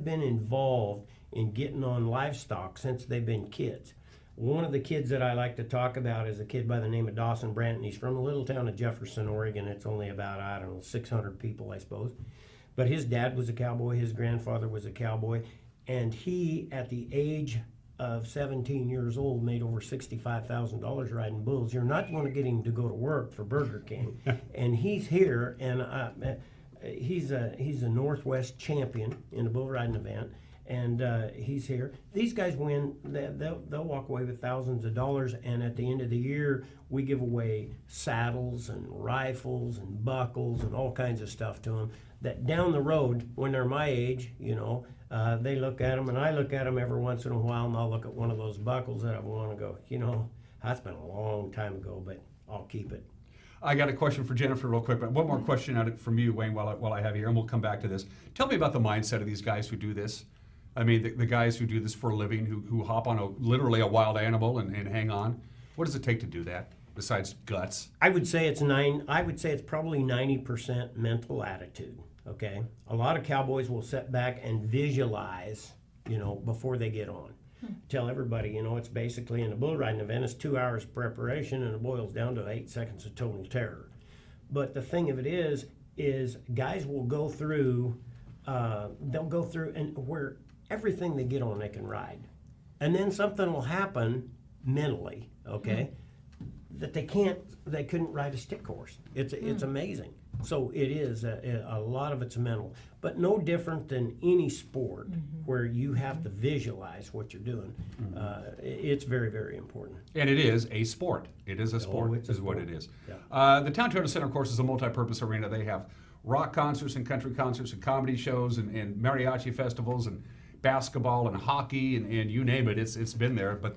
involved in getting on livestock since they've been kids. One of the kids that I like to talk about is a kid by the name of Dawson Branton. He's from the little town of Jefferson, Oregon. It's only about, I don't know, 600 people, I suppose. But his dad was a cowboy, his grandfather was a cowboy, and he, at the age of 17 years old, made over $65,000 riding bulls. You're not going to get him to go to work for Burger King. And he's here, and he's a Northwest champion in a bull riding event. And he's here. These guys win. They'll walk away with thousands of dollars. And at the end of the year, we give away saddles and rifles and buckles and all kinds of stuff to them. That down the road, when they're my age, they look at them, and I look at them every once in a while, and I'll look at one of those buckles that I want to go, that's been a long time ago, but I'll keep it. I got a question for Jennifer real quick, but one more question out from you, Wayne, while I have you here, and we'll come back to this. Tell me about the mindset of these guys who do this. I mean, the guys who do this for a living, who hop on literally a wild animal and hang on. What does it take to do that, besides guts? I would say it's probably 90% mental attitude. Okay, a lot of cowboys will sit back and visualize, before they get on. Tell everybody, it's basically in a bull riding event, it's 2 hours of preparation, and it boils down to 8 seconds of total terror. But the thing of it is guys will go through, and where everything they get on they can ride, and then something will happen mentally, okay, that they couldn't ride a stick horse. It's amazing. So it is a lot of it's mental, but no different than any sport where you have to visualize what you're doing. It's very, very important. And it is a sport. It is a sport, is what it is. Yeah. The Town Toyota Center, of course, is a multi-purpose arena. They have rock concerts and country concerts and comedy shows and mariachi festivals and basketball and hockey and you name it. It's been there, but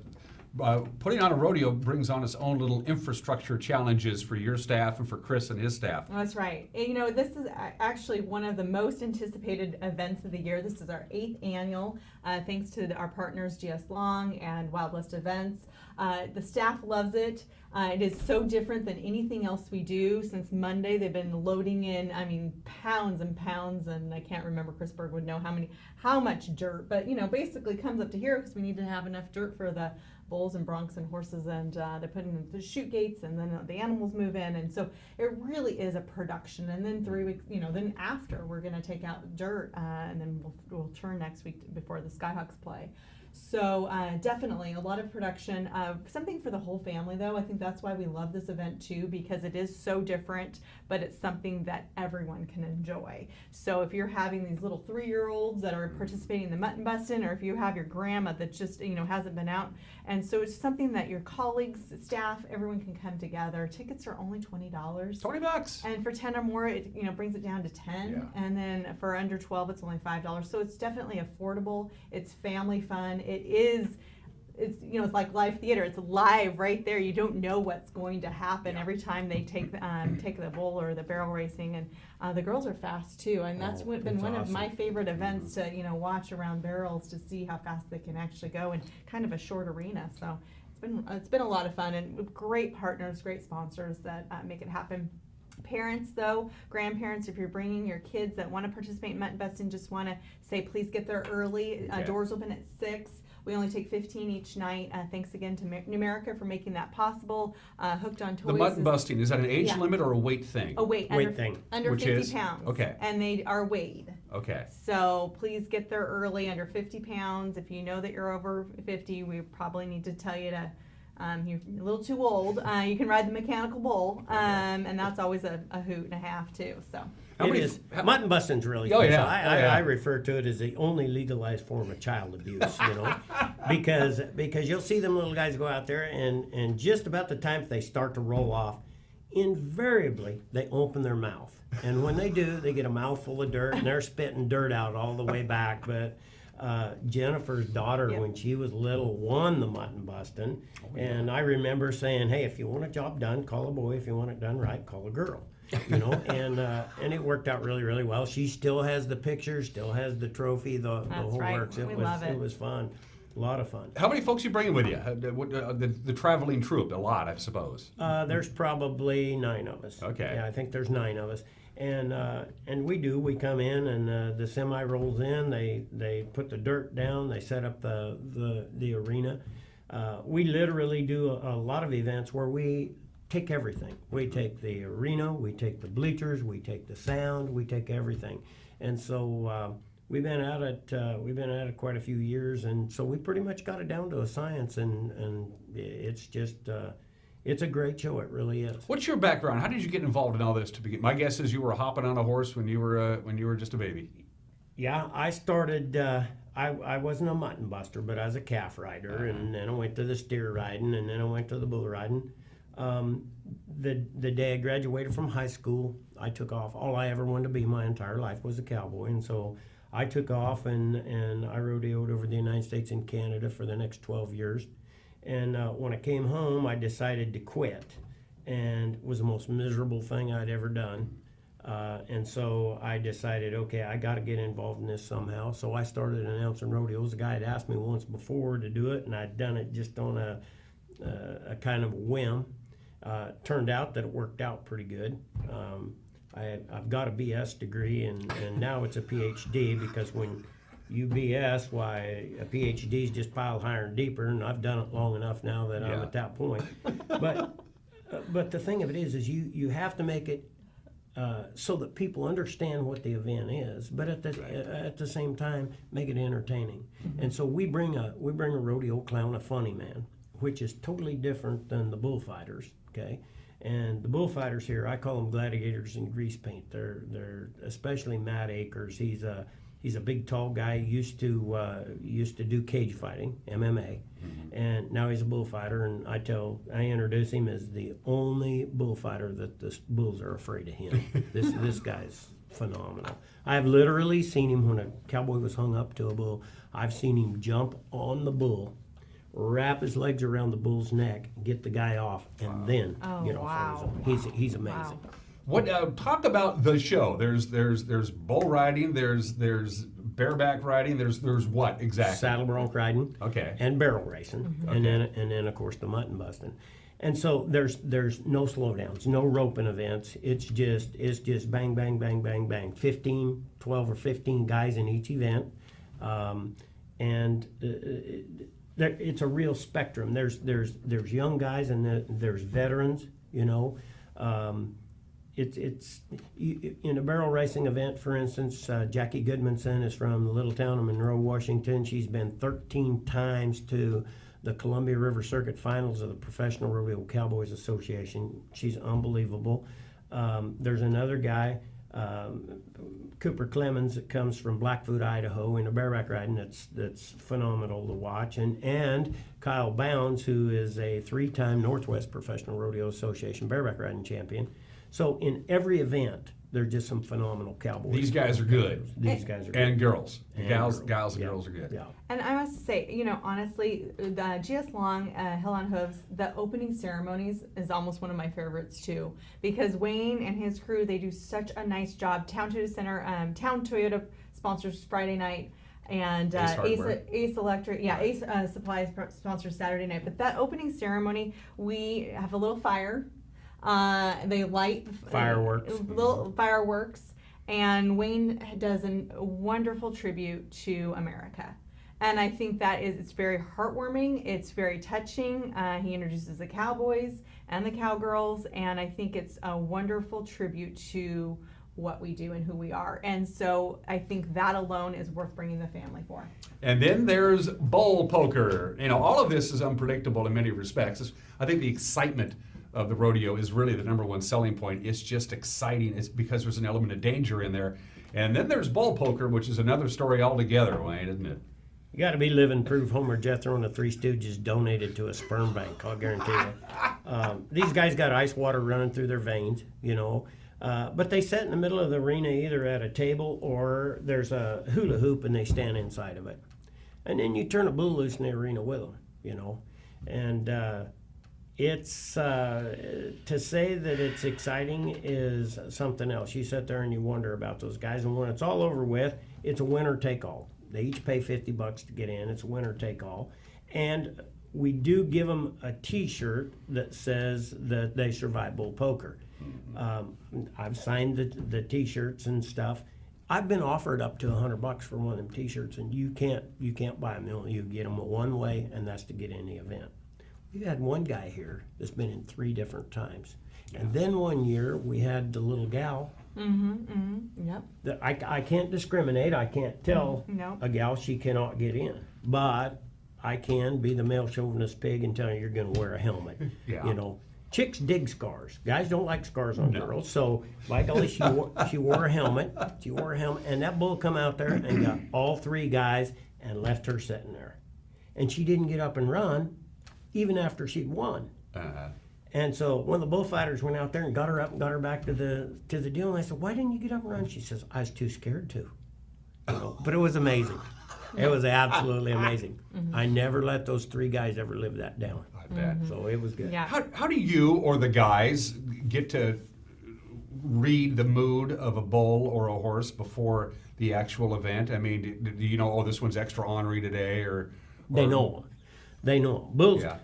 putting on a rodeo brings on its own little infrastructure challenges for your staff and for Chris and his staff. That's right. And, this is actually one of the most anticipated events of the year. This is our 8th annual, thanks to our partners GS Long and Wild West Events. The staff loves it. It is so different than anything else we do. Since Monday, they've been loading in, pounds and pounds, and I can't remember, Chris Berg would know how much dirt, but, basically comes up to here because we need to have enough dirt for the bulls and broncs and horses, and they put in the chute gates, and then the animals move in, and so it really is a production. And then 3 weeks, then after, we're going to take out dirt, and then we'll turn next week before the Skyhawks play. So definitely a lot of production, something for the whole family though. I think that's why we love this event too, because it is so different, but it's something that everyone can enjoy. So if you're having these little 3-year-olds that are participating in the mutton busting, or if you have your grandma that just hasn't been out, and so it's something that your colleagues, staff, everyone can come together. Tickets are only $20. $20. And for 10 or more, it brings it down to 10. Yeah. And then for under 12, it's only $5. So it's definitely affordable. It's family fun. It's like live theater. It's live right there. You don't know what's going to happen every time they take the bull or the barrel racing, and the girls are fast too. And that's been one of my favorite events to watch around barrels, to see how fast they can actually go in kind of a short arena. So it's been a lot of fun, and with great partners, great sponsors that make it happen. Parents though, grandparents, if you're bringing your kids that want to participate in mutton busting, just want to say please get there early. Doors open at 6. We only take 15 each night. Thanks again to Numerica for making that possible. Hooked on Toys. The mutton busting, is that an age limit or a weight thing? A weight thing. Under Which 50 is? pounds. Okay. And they are weighed. Okay. So please get there early, under 50 pounds. If you know that you're over 50, we probably need to tell you to you're a little too old. You can ride the mechanical bull, and that's always a hoot and a half too. So mutton busting's really Oh, special. yeah. I refer to it as the only legalized form of child abuse, because you'll see them little guys go out there, and just about the time they start to roll off, invariably they open their mouth, and when they do, they get a mouthful of dirt, and they're spitting dirt out all the way back. But Jennifer's daughter, when she was little, won the mutton busting, and I remember saying, hey, if you want a job done, call a boy. If you want it done right, call a girl. And it worked out really, really well. She still has the picture, still has the trophy, the whole works. It was fun. A lot of fun. How many folks you bringing with you? The traveling troupe, a lot, I suppose. There's probably 9 of us. Okay. Yeah, I think there's 9 of us. And we come in, and the semi rolls in, they put the dirt down, they set up the arena. We literally do a lot of events where we take everything. We take the arena, we take the bleachers, we take the sound, we take everything. And so we've been at it quite a few years, and so we pretty much got it down to a science, and it's just it's a great show. It really is. What's your background? How did you get involved in all this to begin? My guess is you were hopping on a horse when you were just a baby. Yeah, I started. I wasn't a mutton buster, but I was a calf rider, and then I went to the steer riding, and then I went to the bull riding. The day I graduated from high school, I took off. All I ever wanted to be my entire life was a cowboy, and so I took off and I rodeoed over the United States and Canada for the next 12 years. And when I came home, I decided to quit, and it was the most miserable thing I'd ever done. And so I decided, okay, I got to get involved in this somehow. So I started announcing rodeos. A guy had asked me once before to do it, and I'd done it just on a kind of whim. Turned out that it worked out pretty good. I've got a BS degree, and now it's a PhD, because when you BS, why, a PhD is just piled higher and deeper, and I've done it long enough now that I'm at that point. But the thing of it is you have to make it so that people understand what the event is, but at the same time make it entertaining. And so we bring a rodeo clown, a funny man, which is totally different than the bullfighters. Okay, and the bullfighters here, I call them gladiators in grease paint. They're especially Matt Akers. He's a big, tall guy. Used to do cage fighting, MMA, and now he's a bullfighter. And I introduce him as the only bullfighter that the bulls are afraid of him. This guy's phenomenal. I've literally seen him when a cowboy was hung up to a bull. I've seen him jump on the bull, wrap his legs around the bull's neck, get the guy off, and then get off on his own. He's amazing. Wow. What talk about the show? There's bull riding, there's bareback riding, there's what exactly? Saddle bronc riding. Okay. And barrel racing, and then of course the mutton busting. And so there's no slowdowns, no roping events. It's just bang bang bang bang bang. 12 or 15 guys in each event, and it's a real spectrum. There's young guys and there's veterans. You know, it's in a barrel racing event, for instance. Jackie Goodmanson is from the little town of Monroe, Washington. She's been 13 times to the Columbia River Circuit Finals of the Professional Rodeo Cowboys Association. She's unbelievable. There's another guy, Cooper Clemens, that comes from Blackfoot, Idaho, in a bareback riding that's phenomenal to watch, and Kyle Bounds, who is a 3-time Northwest Professional Rodeo Association bareback riding champion. So in every event, there's just some phenomenal cowboys. These guys are good. These guys are good. And girls. And Gals and yeah. girls are good. Yeah. And I must say, honestly, the GS Long, Hell on Hooves, the opening ceremonies is almost one of my favorites too, because Wayne and his crew, they do such a nice job. Town Toyota sponsors Friday night, and Ace Electric, Ace Supplies sponsors Saturday night. But that opening ceremony, we have a little fire. They light little fireworks, and Wayne does a wonderful tribute to America. And I think it's very heartwarming, it's very touching. He introduces the cowboys and the cowgirls, and I think it's a wonderful tribute to what we do and who we are. And so I think that alone is worth bringing the family for. And then there's bull poker. All of this is unpredictable in many respects. I think the excitement of the rodeo is really the number one selling point. It's just exciting. It's because there's an element of danger in there. And then there's bull poker, which is another story altogether, Wayne, isn't it? You got to be living proof Homer Jethro and the Three Stooges donated to a sperm bank, I'll guarantee you. These guys got ice water running through their veins, but they sit in the middle of the arena either at a table or there's a hula hoop and they stand inside of it. And then you turn a bull loose in the arena with them, and it's to say that it's exciting is something else. You sit there and you wonder about those guys, and when it's all over with, it's a winner take all. They each pay $50 to get in. It's a winner take all, and we do give them a T-shirt that says that they survived bull poker. I've signed the T-shirts and stuff. I've been offered up to $100 for one of them T-shirts, and you can't buy them. You get them one way, and that's to get in the event. We've had one guy here that's been in 3 different times, and then one year we had the little gal. Yep. I can't discriminate. I can't tell a gal she cannot get in, but I can be the male chauvinist pig and tell her you're going to wear a helmet. Yeah. You know, chicks dig scars. Guys don't like scars on girls. So, by golly, she wore a helmet. She wore a helmet, and that bull come out there and got all 3 guys and left her sitting there, and she didn't get up and run, even after she'd won. And so one of the bullfighters went out there and got her up and got her back to the deal. And I said, "Why didn't you get up and run?" She says, "I was too scared to." You know, but it was amazing. It was absolutely amazing. I never let those 3 guys ever live that down. I bet. So it was good. Yeah. How do you or the guys get to read the mood of a bull or a horse before the actual event? I mean, do you know, oh, this one's extra ornery today, or They know them. They know them. Bulls, Yeah.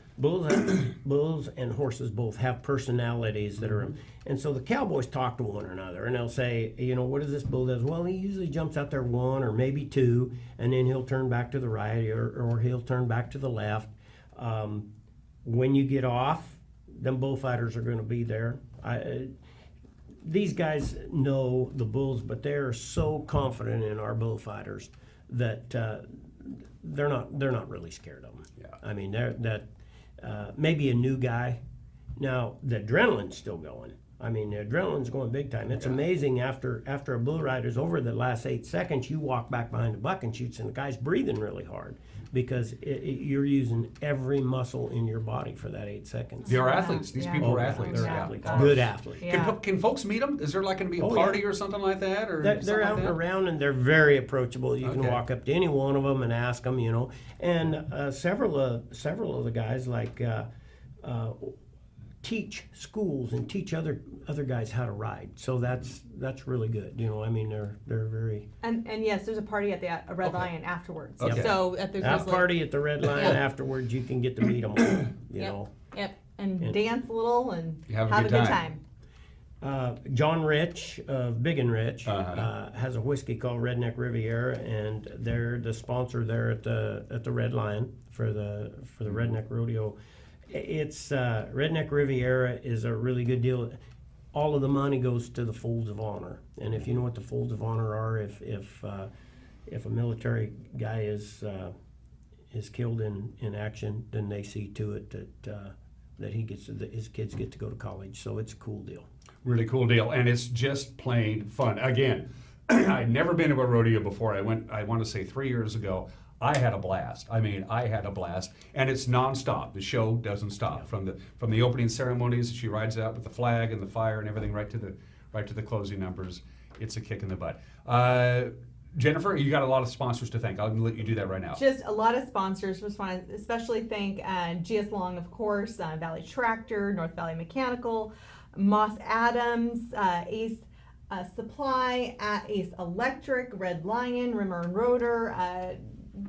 bulls and horses both have personalities that are, and so the cowboys talk to one another, and they'll say, you know, what does this bull does? Well, he usually jumps out there 1 or maybe 2, and then he'll turn back to the right or he'll turn back to the left. When you get off, them bullfighters are going to be there. These guys know the bulls, but they're so confident in our bullfighters that they're not really scared of them. Yeah. I mean, maybe a new guy. Now the adrenaline's still going. I mean, the adrenaline's going big time. It's amazing after a bull rider's over the last 8 seconds, you walk back behind the buck and shoots, and the guy's breathing really hard because you're using every muscle in your body for that 8 seconds. They are athletes. These people are athletes. They're athletes. Good athletes. Can folks meet them? Is there like going to be a party or something like that? Or they're out and around, and they're very approachable. You can walk up to any one of them and ask them, you know. And several of the guys like teach schools and teach other guys how to ride. So that's really good. You know, I mean, they're very. And yes, there's a party at the Red Lion afterwards. Okay. So at the that party at the Red Lion afterwards, you can get to meet them all. You know. Yep. And dance a little and have a good time. John Rich of Big and Rich has a whiskey called Redneck Riviera, and they're the sponsor there at the Red Lion for the Redneck Rodeo. It's Redneck Riviera is a really good deal. All of the money goes to the Folds of Honor, and if you know what the Folds of Honor are, if a military guy is killed in action, then they see to it that his kids get to go to college. So it's a cool deal. Really cool deal, and it's just plain fun. Again, I'd never been to a rodeo before. I want to say 3 years ago. I had a blast. I mean, I had a blast, and it's nonstop. The show doesn't stop from the opening ceremonies. She rides out with the flag and the fire and everything right to the closing numbers. It's a kick in the butt. Jennifer, you got a lot of sponsors to thank. I'll let you do that right now. Just a lot of sponsors. Just want to especially thank GS Long, of course, Valley Tractor, North Valley Mechanical, Moss Adams, Ace Supply, Ace Electric, Red Lion, Rimmer and Rotor,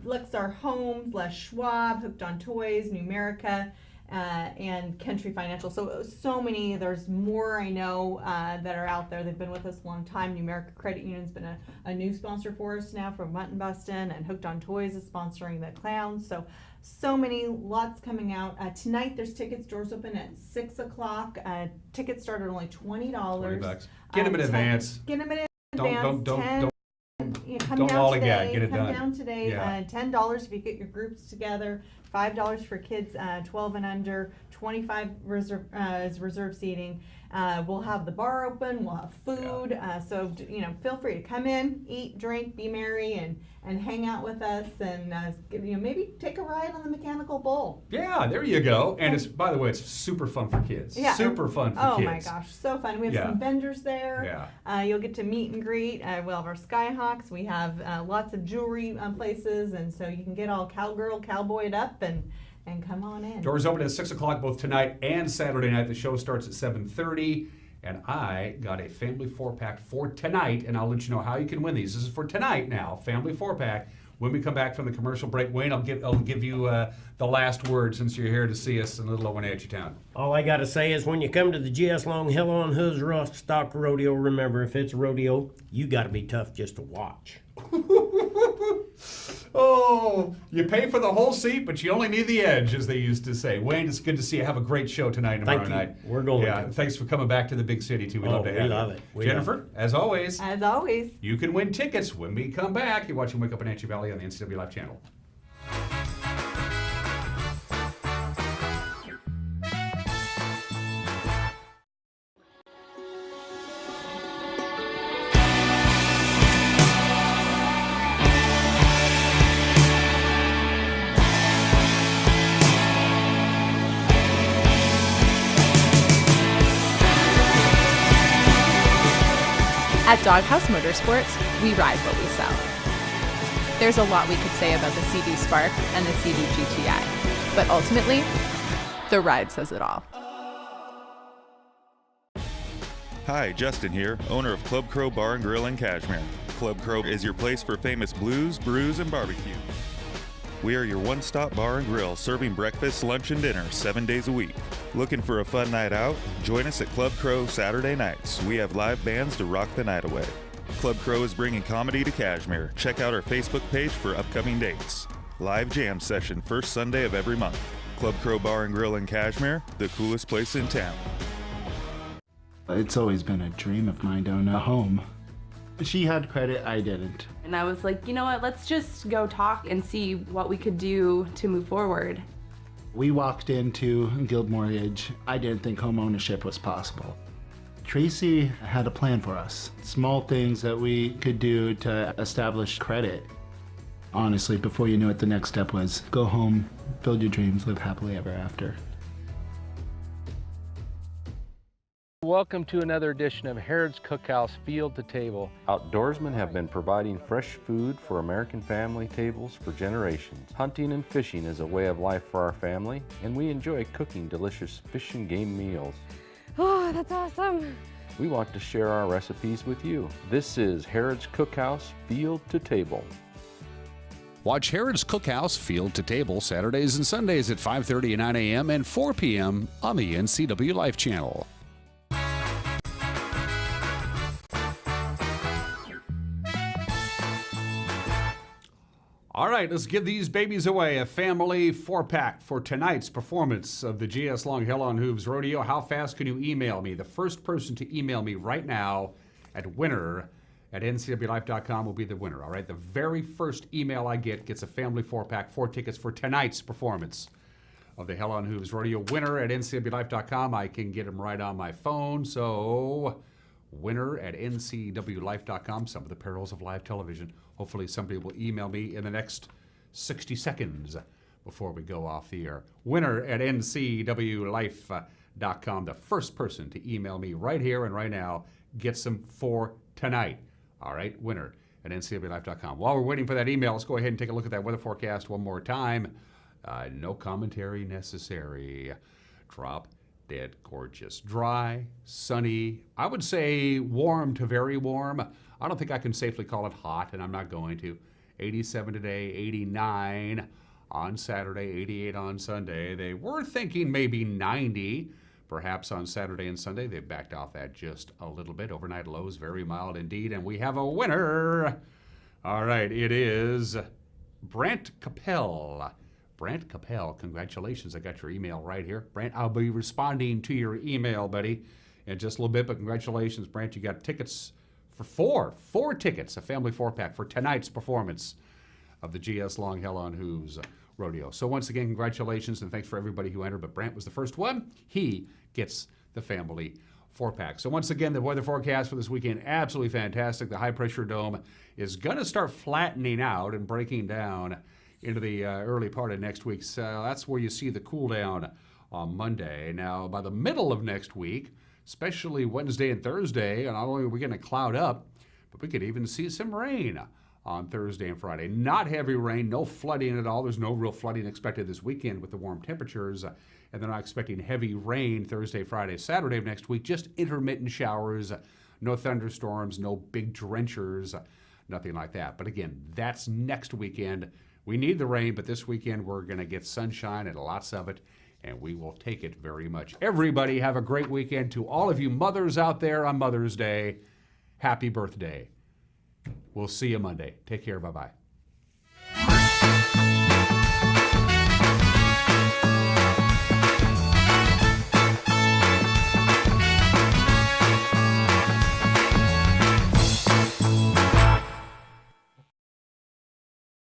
Lexar Homes, Les Schwab, Hooked on Toys, Numerica, and Country Financial. So many. There's more I know that are out there. They've been with us a long time. Numerica Credit Union's been a new sponsor for us now from Mutton Bustin', and Hooked on Toys is sponsoring the Clowns. So many, lots coming out. Tonight there's tickets. Doors open at 6 o'clock. Tickets start at only $20. $20. Get them in advance. Get them in advance. Don't Come Don't down lollygag, today. get it come done. down today. Yeah. $10 if you get your groups together. $5 for kids 12 and under. 25 is reserve seating. We'll have the bar open. We'll have food. So feel free to come in, eat, drink, be merry, and hang out with us, and maybe take a ride on the mechanical bull. Yeah, there you go. And it's, by the way, it's super fun for kids. Yeah. Super fun for kids. Oh kids. my gosh, so fun. We have some vendors there. Yeah. You'll get to meet and greet. We'll have our Skyhawks. We have lots of jewelry places, and so you can get all cowgirl, cowboyed up, and come on in. Doors open at 6 o'clock both tonight and Saturday night. The show starts at 7:30. And I got a family 4-pack for tonight, and I'll let you know how you can win these. This is for tonight now, family 4-pack When we come back from the commercial break, Wayne, I'll give you the last word since you're here to see us in little old Wenatchee town. All I got to say is when you come to the GS Long Hell on Hooves Rough Stock Rodeo, remember, if it's a rodeo, you got to be tough just to watch. Oh, you pay for the whole seat, but you only need the edge, as they used to say. Wayne, it's good to see you. Have a great show tonight and tomorrow night. We're going to. Thanks for coming back to the big city, too. We love to have you. love it. Jennifer, as always. As always. You can win tickets when we come back. You're watching Wake Up Wenatchee Valley on the NCW Live channel. At Doghouse Motorsports, we ride what we sell. There's a lot we could say about the CD Spark and the CD GTI, but ultimately, the ride says it all. Hi, Justin here, owner of Club Crow Bar and Grill in Cashmere. Club Crow is your place for famous blues, brews, and barbecue. We are your one-stop bar and grill, serving breakfast, lunch, and dinner 7 days a week. Looking for a fun night out? Join us at Club Crow Saturday nights. We have live bands to rock the night away. Club Crow is bringing comedy to Cashmere. Check out our Facebook page for upcoming dates. Live jam session first Sunday of every month. Club Crow Bar and Grill in Cashmere, the coolest place in town. It's always been a dream of mine to own a home. She had credit, I didn't. And I was like, you know what, let's just go talk and see what we could do to move forward. We walked into Guild Mortgage. I didn't think home ownership was possible. Tracy had a plan for us. Small things that we could do to establish credit. Honestly, before you knew it, the next step was go home, build your dreams, live happily ever after. Welcome to another edition of Harrod's Cookhouse Field to Table. Outdoorsmen have been providing fresh food for American family tables for generations. Hunting and fishing is a way of life for our family, and we enjoy cooking delicious fish and game meals. Oh, that's awesome. We want to share our recipes with you. This is Harrod's Cookhouse Field to Table. Watch Harrod's Cookhouse Field to Table Saturdays and Sundays at 5:30 and 9 a.m. and 4 p.m. on the NCW Life channel. All right, let's give these babies away. A family 4-pack for tonight's performance of the GS Long Hell on Hooves Rodeo. How fast can you email me? The first person to email me right now at winner@ncwlife.com will be the winner, all right? The very first email I get gets a family 4-pack, 4 tickets for tonight's performance of the Hell on Hooves Rodeo. Winner@ncwlife.com. I can get them right on my phone, so winner@ncwlife.com. Some of the perils of live television. Hopefully somebody will email me in the next 60 seconds before we go off the air. Winner@ncwlife.com. The first person to email me right here and right now gets them for tonight. All right, winner@ncwlife.com. While we're waiting for that email, let's go ahead and take a look at that weather forecast one more time. No commentary necessary. Drop dead gorgeous. Dry, sunny, I would say warm to very warm. I don't think I can safely call it hot, and I'm not going to. 87 today, 89 on Saturday, 88 on Sunday. They were thinking maybe 90, perhaps on Saturday and Sunday. They backed off that just a little bit. Overnight lows, very mild indeed, and we have a winner. All right, it is Brent Capel. Brent Capel, congratulations. I got your email right here. Brent, I'll be responding to your email, buddy, in just a little bit, but congratulations, Brent. You got tickets for four tickets, a family 4-pack for tonight's performance of the GS Long Hell on Hooves Rodeo. So once again, congratulations, and thanks for everybody who entered, but Brent was the first one. He gets the family 4-pack. So once again, the weather forecast for this weekend, absolutely fantastic. The high-pressure dome is going to start flattening out and breaking down into the early part of next week. So that's where you see the cool down on Monday. Now, by the middle of next week, especially Wednesday and Thursday, and not only are we going to cloud up, but we could even see some rain on Thursday and Friday. Not heavy rain, no flooding at all. There's no real flooding expected this weekend with the warm temperatures, and they're not expecting heavy rain Thursday, Friday, Saturday of next week. Just intermittent showers, no thunderstorms, no big drenchers. nothing like that. But again, that's next weekend. We need the rain, but this weekend we're going to get sunshine and lots of it, and we will take it very much. Everybody have a great weekend. To all of you mothers out there on Mother's Day, happy birthday. We'll see you Monday. Take care. Bye-bye.